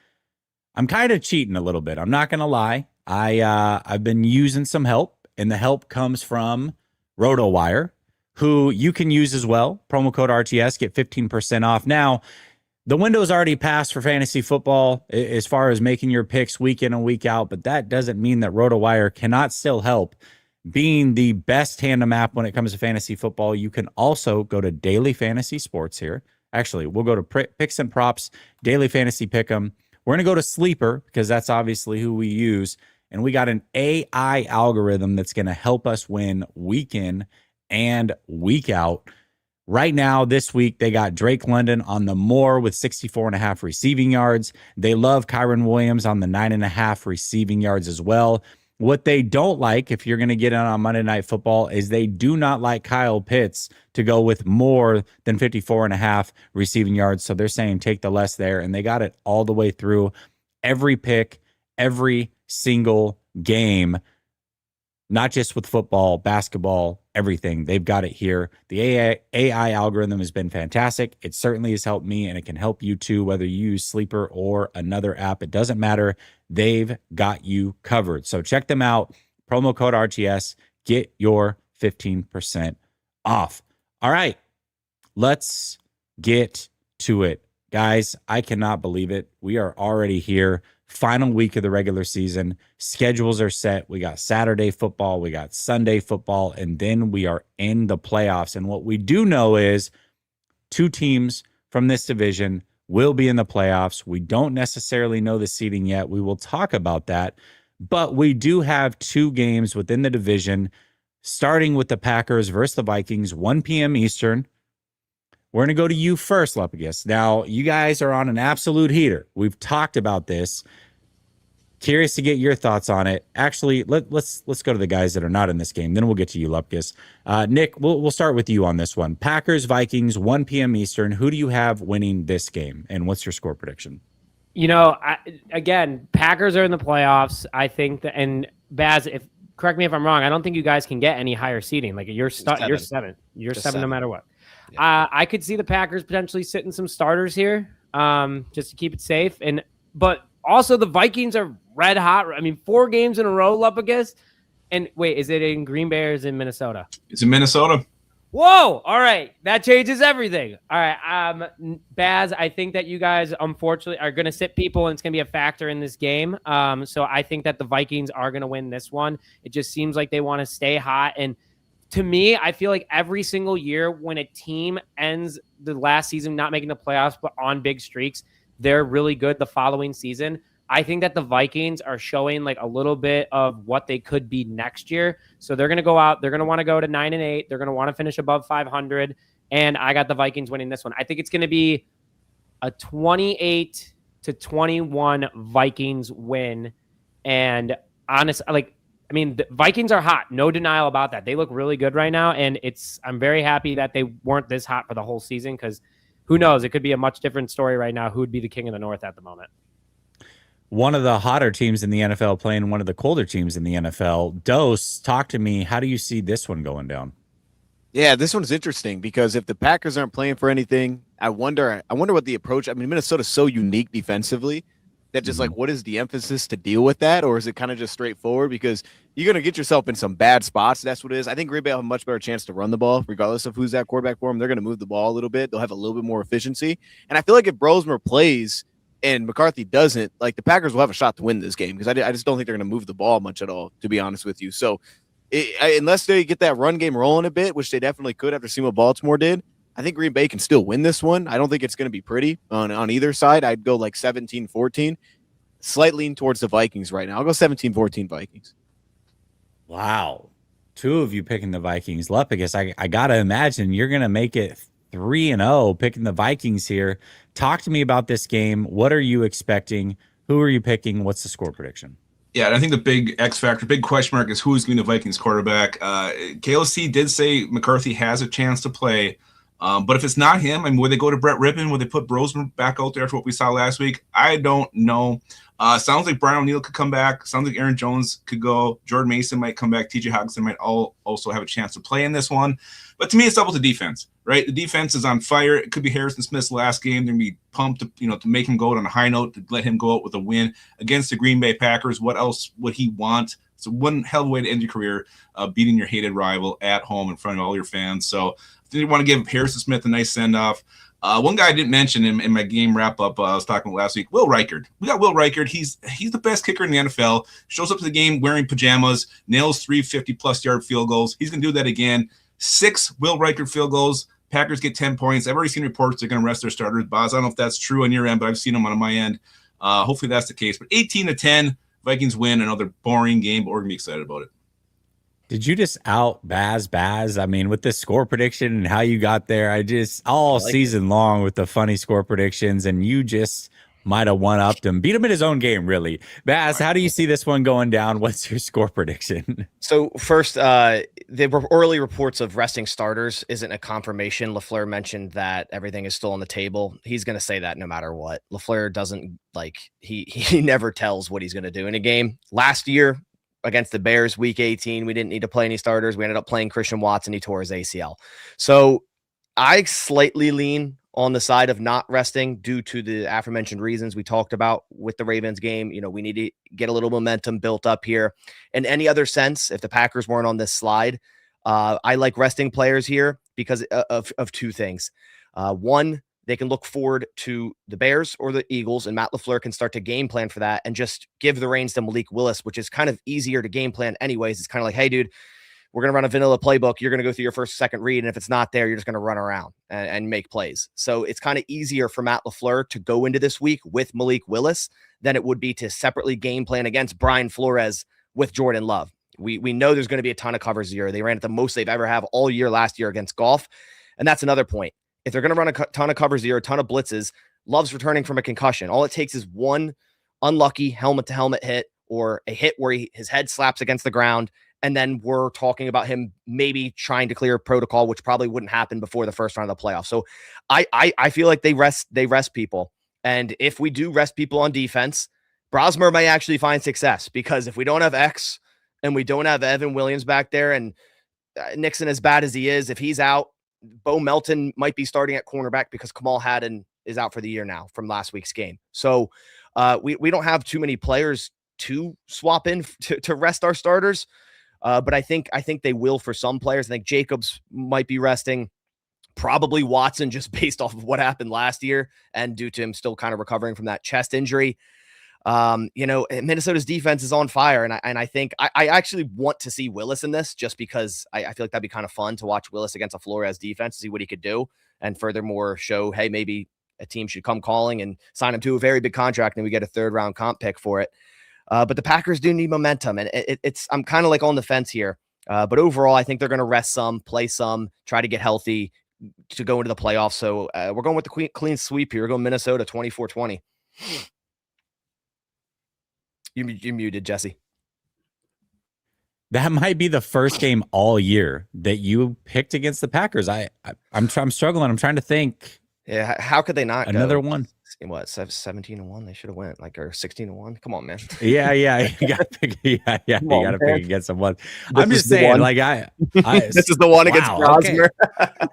I'm kind of cheating a little bit. I'm not gonna lie. I've been using some help, and the help comes from RotoWire, who you can use as well. Promo code RTS, get 15% off. Now, the window's already passed for fantasy football as far as making your picks week in and week out, but that doesn't mean that RotoWire cannot still help. Being the best tandem app when it comes to fantasy football, you can also go to Daily Fantasy Sports here. Actually, we'll go to Picks and Props, Daily Fantasy Pick'em. We're going to go to Sleeper because that's obviously who we use. And we got an AI algorithm that's going to help us win week in and week out. Right now, this week, they got Drake London on the more with 64.5 receiving yards. They love Kyron Williams on the 9.5 receiving yards as well. What they don't like, if you're going to get in on Monday Night Football, is they do not like Kyle Pitts to go with more than 54.5 receiving yards. So they're saying take the less there, and they got it all the way through every pick, every single game, not just with football, basketball, everything. They've got it here. The AI algorithm has been fantastic. It certainly has helped me, and it can help you too, whether you use Sleeper or another app. It doesn't matter. They've got you covered. So check them out. Promo code RTS. Get your 15% off. All right. Let's get to it. Guys, I cannot believe it. We are already here. Final week of the regular season. Schedules are set. We got Saturday football. We got Sunday football. And then we are in the playoffs. And what we do know is 2 teams from this division will be in the playoffs. We don't necessarily know the seeding yet. We will talk about that. But we do have 2 games within the division, starting with the Packers versus the Vikings, 1 p.m. Eastern. We're going to go to you first, Lepidus. Now, you guys are on an absolute heater. We've talked about this. Curious to get your thoughts on it. Actually, let's go to the guys that are not in this game. Then we'll get to you, Lepidus. Nick, we'll start with you on this one. Packers, Vikings, 1 p.m. Eastern. Who do you have winning this game, and what's your score prediction?
You know, again, Packers are in the playoffs. I think that, and Baz, correct me if I'm wrong, I don't think you guys can get any higher seeding. Like you're 7. You're
Just
7 no
7.
matter what.
Yeah.
I could see the Packers potentially sitting some starters here, just to keep it safe. But also the Vikings are red hot. I mean, 4 games in a row up against. And wait, is it in Green Bay or is it in Minnesota?
It's in Minnesota.
Whoa! All right, that changes everything. All right, Baz, I think that you guys unfortunately are going to sit people, and it's going to be a factor in this game. So I think that the Vikings are going to win this one. It just seems like they want to stay hot, and to me, I feel like every single year when a team ends the last season not making the playoffs but on big streaks, they're really good the following season. I think that the Vikings are showing like a little bit of what they could be next year. So they're going to go out. They're going to want to go to 9-8. They're going to want to finish above 500. And I got the Vikings winning this one. I think it's going to be a 28-21 Vikings win. And honestly, the Vikings are hot. No denial about that. They look really good right now. And I'm very happy that they weren't this hot for the whole season, because who knows? It could be a much different story right now. Who would be the king of the North at the moment?
One of the hotter teams in the NFL playing one of the colder teams in the NFL. Dose, talk to me. How do you see this one going down?
Yeah, this one's interesting because if the Packers aren't playing for anything, I wonder what the approach. I mean, Minnesota's so unique defensively that just like, what is the emphasis to deal with that? Or is it kind of just straightforward? Because you're going to get yourself in some bad spots. That's what it is. I think Green Bay will have a much better chance to run the ball, regardless of who's that quarterback for them. They're going to move the ball a little bit. They'll have a little bit more efficiency. And I feel like if Brosmer plays, and McCarthy doesn't, like, the Packers will have a shot to win this game because I just don't think they're going to move the ball much at all, to be honest with you. So unless they get that run game rolling a bit, which they definitely could after seeing what Baltimore did, I think Green Bay can still win this one. I don't think it's going to be pretty on either side. I'd go like 17-14, slight lean towards the Vikings right now. I'll go 17-14 Vikings.
Wow. Two of you picking the Vikings. Lepicus, I got to imagine you're going to make it 3-0 picking the Vikings here. Talk to me about this game. What are you expecting? Who are you picking? What's the score prediction?
Yeah, and I think the big X factor, big question mark is who's going to be the Vikings quarterback. KOC did say McCarthy has a chance to play, but if it's not him, I mean, would they go to Brett Rippon? Would they put Brosman back out there after what we saw last week? I don't know. Sounds like Brian O'Neill could come back. Sounds like Aaron Jones could go. Jordan Mason might come back. TJ Hawkinson might also have a chance to play in this one. But to me, it's up with the defense, right? The defense is on fire. It could be Harrison Smith's last game. They're going to be pumped to make him go out on a high note, to let him go out with a win against the Green Bay Packers. What else would he want? It's one hell of a way to end your career, beating your hated rival at home in front of all your fans. So I think you want to give Harrison Smith a nice send-off. One guy I didn't mention in my game wrap-up I was talking about last week, Will Reichard. We got Will Reichard. He's the best kicker in the NFL. Shows up to the game wearing pajamas, nails 350-plus yard field goals. He's going to do that again. 6 Will Reichard field goals. Packers get 10 points. I've already seen reports they're going to rest their starters. Boz, I don't know if that's true on your end, but I've seen them on my end. Hopefully that's the case. But 18-10, Vikings win another boring game, but we're going to be excited about it.
Did you just out Baz? I mean, with the score prediction and how you got there, I like season long with the funny score predictions, and you just might have one-upped him, beat him in his own game, really. Baz, how do you see this one going down? What's your score prediction?
So first, the early reports of resting starters isn't a confirmation. LaFleur mentioned that everything is still on the table. He's going to say that no matter what. LaFleur doesn't he never tells what he's going to do in a game. Last year against the Bears, week 18, we didn't need to play any starters. We ended up playing Christian Watson. He tore his ACL. So I slightly lean on the side of not resting due to the aforementioned reasons we talked about with the Ravens game. We need to get a little momentum built up here. In any other sense, if the Packers weren't on this slide, I like resting players here because of two things. One, they can look forward to the Bears or the Eagles, and Matt LaFleur can start to game plan for that and just give the reins to Malik Willis, which is kind of easier to game plan anyways. It's kind of like, hey, dude, we're going to run a vanilla playbook. You're going to go through your first, second read. And if it's not there, you're just going to run around and make plays. So it's kind of easier for Matt LaFleur to go into this week with Malik Willis than it would be to separately game plan against Brian Flores with Jordan Love. We know there's going to be a ton of covers here. They ran at the most they've ever have all year last year against Goff. And that's another point. If they're going to run a ton of covers here, a ton of blitzes, Love's returning from a concussion. All it takes is one unlucky helmet-to-helmet hit or a hit where his head slaps against the ground. And then we're talking about him maybe trying to clear protocol, which probably wouldn't happen before the first round of the playoffs. So I feel like they rest people. And if we do rest people on defense, Brosmer may actually find success, because if we don't have X and we don't have Evan Williams back there, and Nixon, as bad as he is, if he's out, Bo Melton might be starting at cornerback because Kamal Haddon is out for the year now from last week's game. So we don't have too many players to swap in to rest our starters. But I think they will for some players. I think Jacobs might be resting, probably Watson, just based off of what happened last year and due to him still kind of recovering from that chest injury. Minnesota's defense is on fire, and I think I actually want to see Willis in this, just because I feel like that'd be kind of fun to watch Willis against a Flores defense, to see what he could do, and furthermore show, hey, maybe a team should come calling and sign him to a very big contract, and we get a 3rd round comp pick for it. But the Packers do need momentum, and I'm kind of like on the fence here. But overall, I think they're going to rest some, play some, try to get healthy to go into the playoffs. So we're going with the clean sweep here. We're going Minnesota 24-20. You muted, Jesse.
That might be the first game all year that you picked against the Packers. I'm struggling. I'm trying to think.
Yeah, how could they not
another
go?
One?
What, 17-1? They should have went, or 16-1. Come on, man.
Yeah. You got to pick. You got to pick against someone. I'm just saying,
this is the one against Brosmer.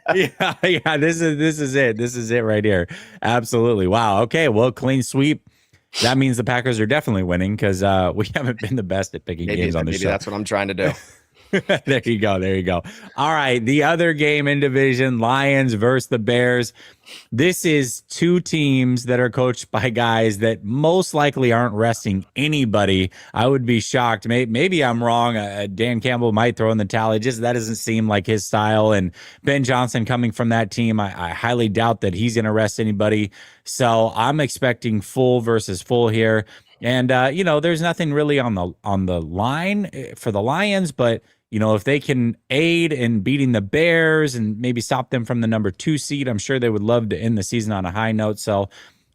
Okay. yeah. This is it. This is it right here. Absolutely. Wow. Okay. Well, clean sweep. That means the Packers are definitely winning, because we haven't been the best at picking games on the show.
Maybe that's what I'm trying to do.
There you go. There you go. All right. The other game in division, Lions versus the Bears. This is two teams that are coached by guys that most likely aren't resting anybody. I would be shocked. Maybe I'm wrong. Dan Campbell might throw in the towel. Just that doesn't seem like his style. And Ben Johnson coming from that team, I highly doubt that he's going to rest anybody. So I'm expecting full versus full here. And there's nothing really on the line for the Lions, but if they can aid in beating the Bears and maybe stop them from the number 2 seed, I'm sure they would love to end the season on a high note. So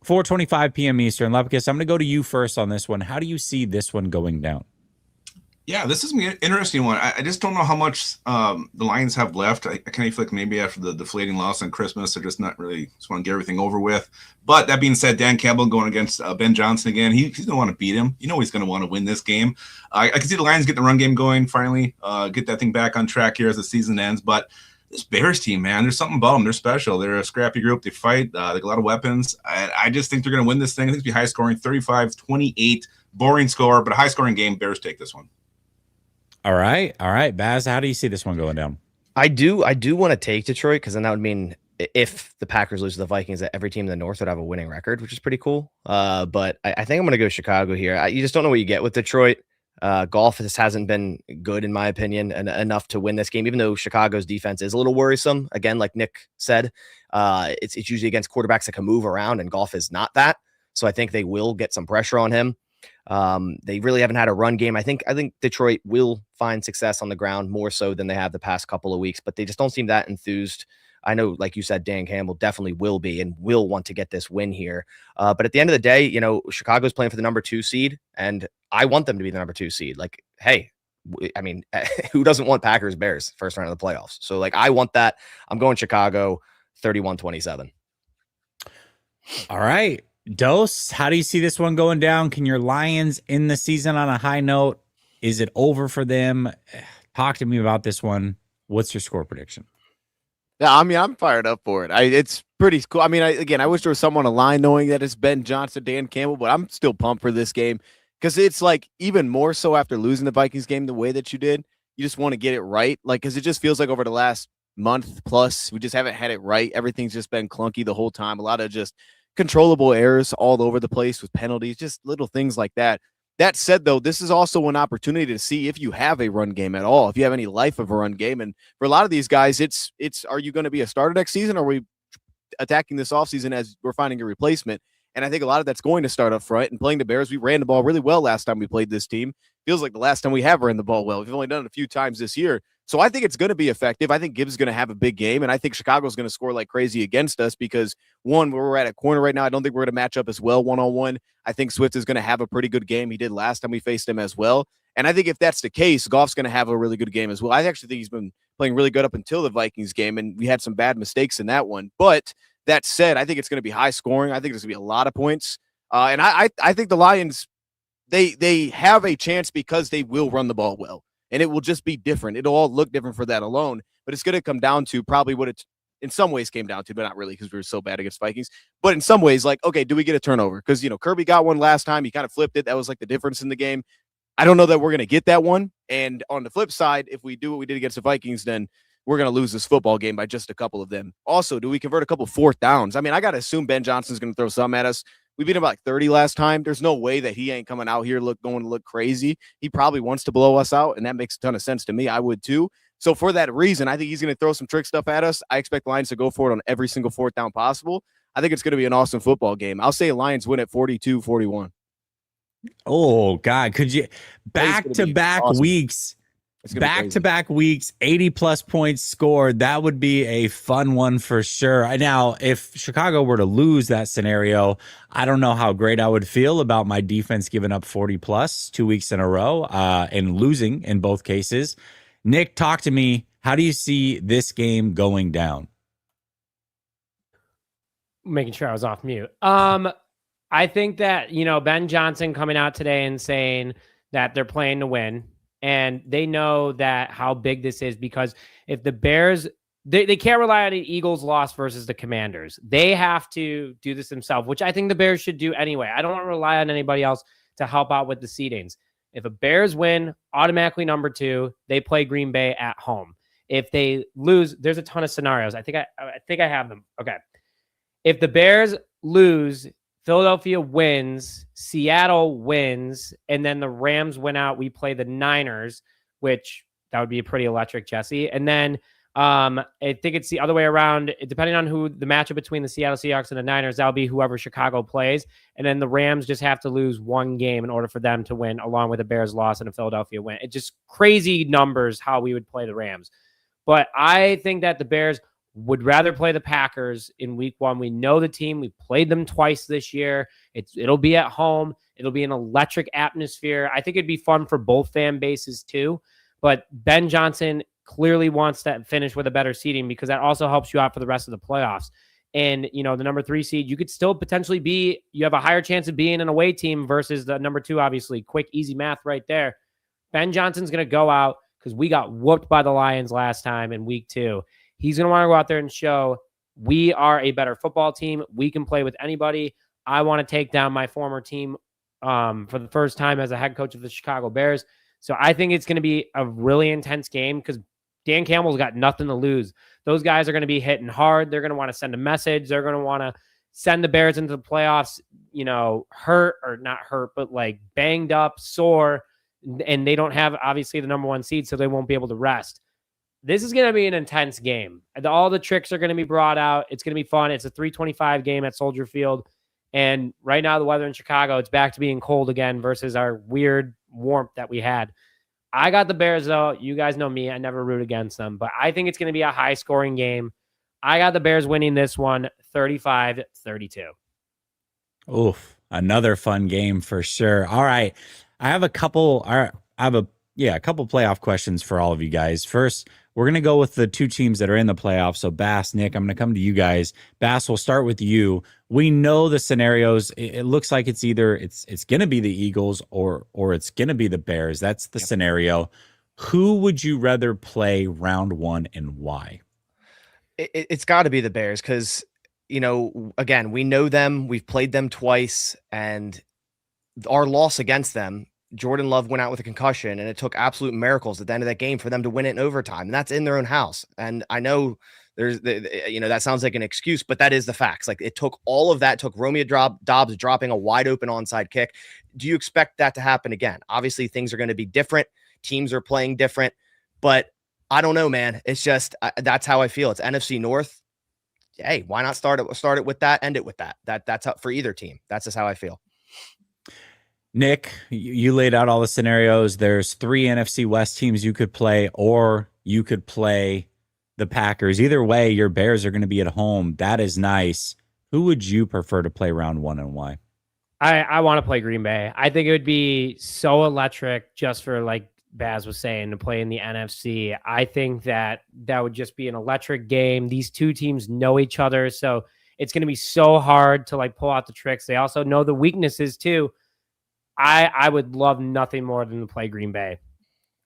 4:25 p.m. Eastern. Lepkus, I'm going to go to you first on this one. How do you see this one going down?
Yeah, this is an interesting one. I just don't know how much the Lions have left. I kind of feel like maybe after the deflating loss on Christmas, they're just not really just want to get everything over with. But that being said, Dan Campbell going against Ben Johnson again, he's going to want to beat him. He's going to want to win this game. I can see the Lions get the run game going finally, get that thing back on track here as the season ends. But this Bears team, man, there's something about them. They're special. They're a scrappy group. They fight. They got a lot of weapons. I just think they're going to win this thing. I think it'll be high scoring, 35-28, boring score, but a high scoring game. Bears take this one.
All right. Baz, how do you see this one going down?
I do want to take Detroit because then that would mean if the Packers lose to the Vikings, that every team in the North would have a winning record, which is pretty cool. But I think I'm going to go Chicago here. You just don't know what you get with Detroit. Golf just hasn't been good, in my opinion, and enough to win this game, even though Chicago's defense is a little worrisome. Again, like Nick said, it's usually against quarterbacks that can move around, and Golf is not that. So I think they will get some pressure on him. They really haven't had a run game. I think Detroit will find success on the ground more so than they have the past couple of weeks, but they just don't seem that enthused. I know, like you said, Dan Campbell definitely will be and will want to get this win here. But at the end of the day, Chicago's playing for the number 2 seed, and I want them to be the number 2 seed. Like, hey, I mean, who doesn't want Packers Bears first round of the playoffs? So like, I want that. I'm going Chicago 31-27.
All right. Dose, how do you see this one going down? Can your Lions end the season on a high note? Is it over for them? Talk to me about this one. What's your score prediction?
Yeah, I mean, I'm fired up for it. It's pretty cool. I mean, I wish there was someone on a line knowing that it's Ben Johnson, Dan Campbell, but I'm still pumped for this game because it's like even more so after losing the Vikings game the way that you did. You just want to get it right, like because it just feels like over the last month plus we just haven't had it right. Everything's just been clunky the whole time. A lot of just controllable errors all over the place with penalties, just little things like that. That said, though, this is also an opportunity to see if you have a run game at all, if you have any life of a run game. And for a lot of these guys, it's are you going to be a starter next season, or are we attacking this offseason as we're finding a replacement? And I think a lot of that's going to start up front. And playing the Bears, we ran the ball really well last time we played this team. Feels like the last time we have ran the ball well. We've only done it a few times this year. So I think it's going to be effective. I think Gibbs is going to have a big game, and I think Chicago's going to score like crazy against us because, one, where we're at a corner right now, I don't think we're going to match up as well one-on-one. I think Swift is going to have a pretty good game. He did last time we faced him as well. And I think if that's the case, Goff's going to have a really good game as well. I actually think he's been playing really good up until the Vikings game, and we had some bad mistakes in that one. But that said, I think it's going to be high scoring. I think there's going to be a lot of points. And I think the Lions, they have a chance because they will run the ball well. And it will just be different. It'll all look different for that alone. But it's going to come down to probably what it in some ways came down to, but not really because we were so bad against Vikings. But in some ways, like, okay, do we get a turnover? Because, Kirby got one last time. He kind of flipped it. That was like the difference in the game. I don't know that we're going to get that one. And on the flip side, if we do what we did against the Vikings, then we're going to lose this football game by just a couple of them. Also, do we convert a couple 4th downs? I mean, I got to assume Ben Johnson's going to throw some at us. We beat him like 30 last time. There's no way that he ain't coming out here going to look crazy. He probably wants to blow us out, and that makes a ton of sense to me. I would too. So for that reason, I think he's going to throw some trick stuff at us. I expect Lions to go for it on every single 4th down possible. I think it's going to be an awesome football game. I'll say Lions win at 42-41.
Oh, God. Could you back-to-back
awesome.
weeks? Back-to-back weeks, 80-plus points scored. That would be a fun one for sure. Now, if Chicago were to lose that scenario, I don't know how great I would feel about my defense giving up 40-plus 2 weeks in a row and losing in both cases. Nick, talk to me. How do you see this game going down?
Making sure I was off mute. I think that, Ben Johnson coming out today and saying that they're playing to win. And they know that how big this is because if the Bears, they can't rely on the Eagles' loss versus the Commanders. They have to do this themselves, which I think the Bears should do anyway. I don't want to rely on anybody else to help out with the seedings. If a Bears win, automatically number 2, they play Green Bay at home. If they lose, there's a ton of scenarios. I think I have them. Okay. If the Bears lose, Philadelphia wins, Seattle wins, and then the Rams win out, we play the Niners, which that would be a pretty electric, Jesse. And then I think it's the other way around. Depending on who the matchup between the Seattle Seahawks and the Niners, that'll be whoever Chicago plays. And then the Rams just have to lose one game in order for them to win, along with a Bears loss and a Philadelphia win. It's just crazy numbers how we would play the Rams. But I think that the Bears would rather play the Packers in week 1. We know the team. We played them twice this year. It'll be at home. It'll be an electric atmosphere. I think it'd be fun for both fan bases too. But Ben Johnson clearly wants to finish with a better seeding because that also helps you out for the rest of the playoffs. And, the number 3 seed, you could still potentially you have a higher chance of being an away team versus the number 2, obviously. Quick, easy math right there. Ben Johnson's going to go out because we got whooped by the Lions last time in week 2. He's going to want to go out there and show we are a better football team. We can play with anybody. I want to take down my former team for the first time as a head coach of the Chicago Bears. So I think it's going to be a really intense game because Dan Campbell's got nothing to lose. Those guys are going to be hitting hard. They're going to want to send a message. They're going to want to send the Bears into the playoffs, hurt or not hurt, but like banged up, sore, and they don't have obviously the number 1 seed, so they won't be able to rest. This is going to be an intense game. All the tricks are going to be brought out. It's going to be fun. It's a 325 game at Soldier Field. And right now, the weather in Chicago, it's back to being cold again versus our weird warmth that we had. I got the Bears, though. You guys know me. I never root against them. But I think it's going to be a high-scoring game. I got the Bears winning this one 35-32.
Oof, another fun game for sure. All right. I have a couple playoff questions for all of you guys. First, we're going to go with the 2 teams that are in the playoffs. So Bass, Nick, I'm going to come to you guys. Bass, we'll start with you. We know the scenarios. It looks like it's either it's going to be the Eagles or it's going to be the Bears. That's the scenario. Who would you rather play round 1 and why?
It's got to be the Bears because, again, we know them. We've played them twice, and our loss against them, Jordan Love went out with a concussion, and it took absolute miracles at the end of that game for them to win it in overtime. And that's in their own house. And I know that sounds like an excuse, but that is the facts. Like it took all of that, took Romeo Dobbs dropping a wide open onside kick. Do you expect that to happen again? Obviously things are going to be different. Teams are playing different, but I don't know, man. It's just, that's how I feel. It's NFC North. Hey, why not start it with that, end it with that? That's up for either team. That's just how I feel.
Nick, you laid out all the scenarios. There's 3 NFC West teams you could play, or you could play the Packers. Either way, your Bears are going to be at home. That is nice. Who would you prefer to play round 1 and why?
I want to play Green Bay. I think it would be so electric just for, like Baz was saying, to play in the NFC. I think that would just be an electric game. These 2 teams know each other, so it's going to be so hard to like pull out the tricks. They also know the weaknesses too. I would love nothing more than to play Green Bay.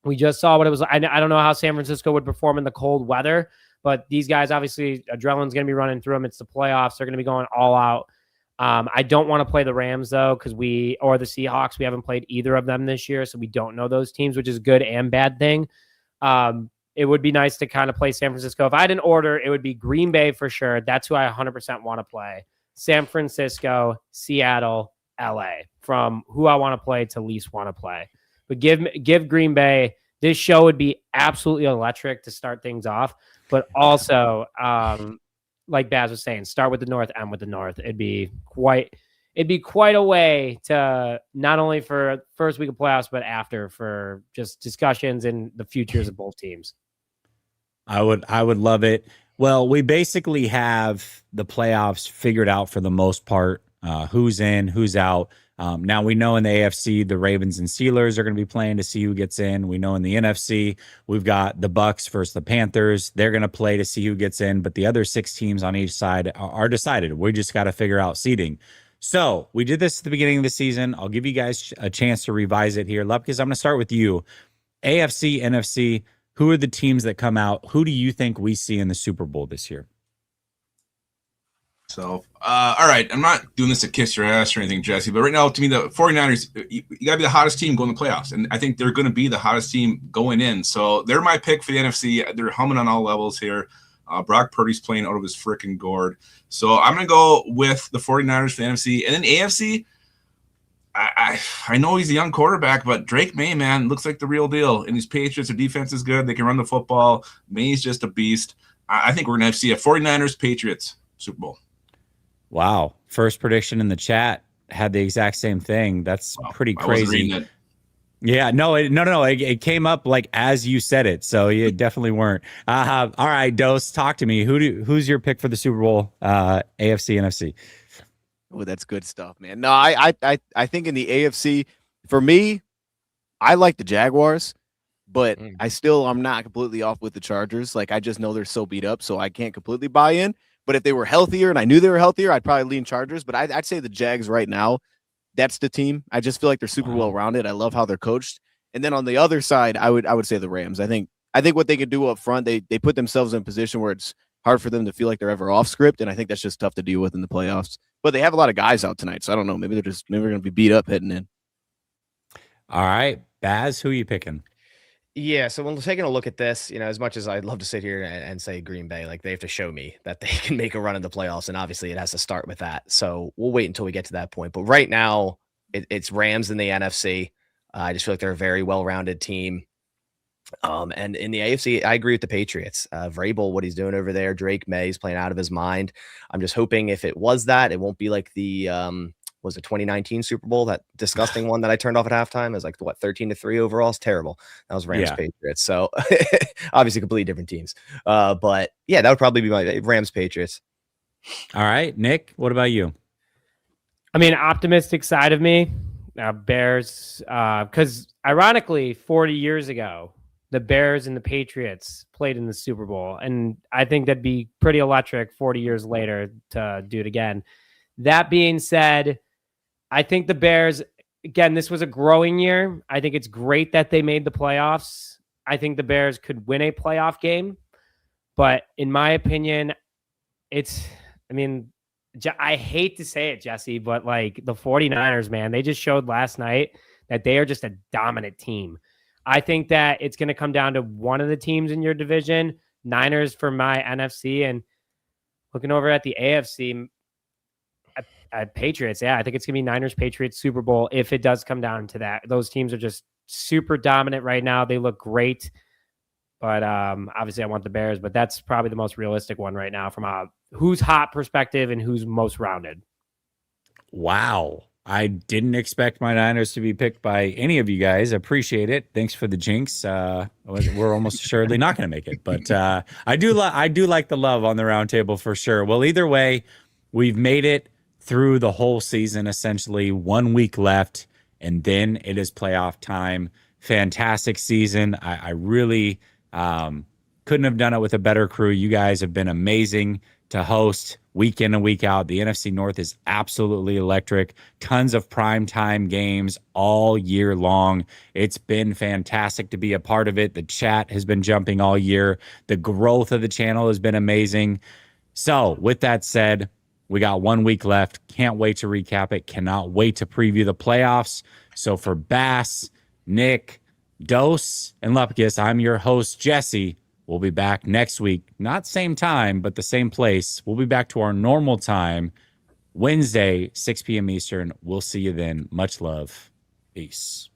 We just saw what it was. I don't know how San Francisco would perform in the cold weather, but these guys, obviously, adrenaline's going to be running through them. It's the playoffs. They're going to be going all out. I don't want to play the Rams, though, or the Seahawks. We haven't played either of them this year, so we don't know those teams, which is a good and bad thing. It would be nice to kind of play San Francisco. If I had an order, it would be Green Bay for sure. That's who I 100% want to play. San Francisco, Seattle, LA, from who I want to play to least want to play. But give Green Bay. This show would be absolutely electric to start things off, but also, like Baz was saying, start with the North, end with the North. It'd be quite a way to not only for first week of playoffs, but after, for just discussions and the futures of both teams.
I would love it. Well, we basically have the playoffs figured out for the most part. Who's in, who's out. Now we know in the AFC, the Ravens and Steelers are going to be playing to see who gets in. We know in the NFC, we've got the Bucks versus the Panthers. They're going to play to see who gets in, but the other 6 teams on each side are decided. We just got to figure out seeding. So we did this at the beginning of the season. I'll give you guys a chance to revise it here. Lepkes, I'm going to start with you. AFC, NFC, who are the teams that come out? Who do you think we see in the Super Bowl this year?
So, all right. I'm not doing this to kiss your ass or anything, Jesse, but right now, to me, the 49ers, you got to be the hottest team going to the playoffs. And I think they're going to be the hottest team going in. So they're my pick for the NFC. They're humming on all levels here. Brock Purdy's playing out of his freaking gourd. So I'm going to go with the 49ers for the NFC. And then AFC, I know he's a young quarterback, but Drake May, man, looks like the real deal. And these Patriots, their defense is good. They can run the football. May's just a beast. I think we're going to see a 49ers Patriots Super Bowl.
Wow. First prediction in the chat had the exact same thing. That's pretty crazy. Yeah, no. It came up like as you said it. So you definitely weren't. All right, Dose, talk to me. Who's your pick for the Super Bowl, AFC, NFC?
Oh, that's good stuff, man. No, I think in the AFC, for me, I like the Jaguars, but I'm not completely off with the Chargers. Like, I just know they're so beat up, so I can't completely buy in. But if they were healthier and I knew they were healthier, I'd probably lean Chargers. But I'd say the Jags right now, that's the team. I just feel like they're super well rounded. I love how they're coached. And then on the other side, I would say the Rams. I think what they can do up front, they put themselves in a position where it's hard for them to feel like they're ever off script, and I think that's just tough to deal with in the playoffs. But they have a lot of guys out tonight, so I don't know. Maybe they're going to be beat up heading in.
All right, Baz, who are you picking?
Yeah, so when we're taking a look at this, as much as I'd love to sit here and say Green Bay, like they have to show me that they can make a run in the playoffs, and obviously it has to start with that. So we'll wait until we get to that point. But right now, it's Rams in the NFC. I just feel like they're a very well-rounded team. And in the AFC, I agree with the Patriots. Vrabel, what he's doing over there, Drake May, he's playing out of his mind. I'm just hoping if it was that, it won't be like the was it 2019 Super Bowl, that disgusting one that I turned off at halftime. It was like 13-3 overall. It's terrible. That was Rams Patriots. So obviously completely different teams. But yeah, that would probably be my Rams Patriots.
All right, Nick, what about you?
I mean, optimistic side of me, Bears, because ironically, 40 years ago, the Bears and the Patriots played in the Super Bowl. And I think that'd be pretty electric 40 years later to do it again. That being said, I think the Bears, again, this was a growing year. I think it's great that they made the playoffs. I think the Bears could win a playoff game. But in my opinion, I hate to say it, Jesse, but like the 49ers, man, they just showed last night that they are just a dominant team. I think that it's going to come down to one of the teams in your division, Niners for my NFC, and looking over at the AFC, Patriots. Yeah, I think it's going to be Niners, Patriots, Super Bowl if it does come down to that. Those teams are just super dominant right now. They look great. But obviously I want the Bears, but that's probably the most realistic one right now from a who's hot perspective and who's most rounded.
Wow. I didn't expect my Niners to be picked by any of you guys. Appreciate it. Thanks for the jinx. We're almost assuredly not going to make it, but I do like the love on the roundtable for sure. Well, either way, we've made it through the whole season, essentially 1 week left, and then it is playoff time. Fantastic season. I really couldn't have done it with a better crew. You guys have been amazing to host week in and week out. The NFC North is absolutely electric. Tons of primetime games all year long. It's been fantastic to be a part of it. The chat has been jumping all year. The growth of the channel has been amazing. So with that said, we got 1 week left. Can't wait to recap it. Cannot wait to preview the playoffs. So for Bass, Nick, Dose, and Lupkus, I'm your host, Jesse. We'll be back next week. Not same time, but the same place. We'll be back to our normal time, Wednesday, 6 p.m. Eastern. We'll see you then. Much love. Peace.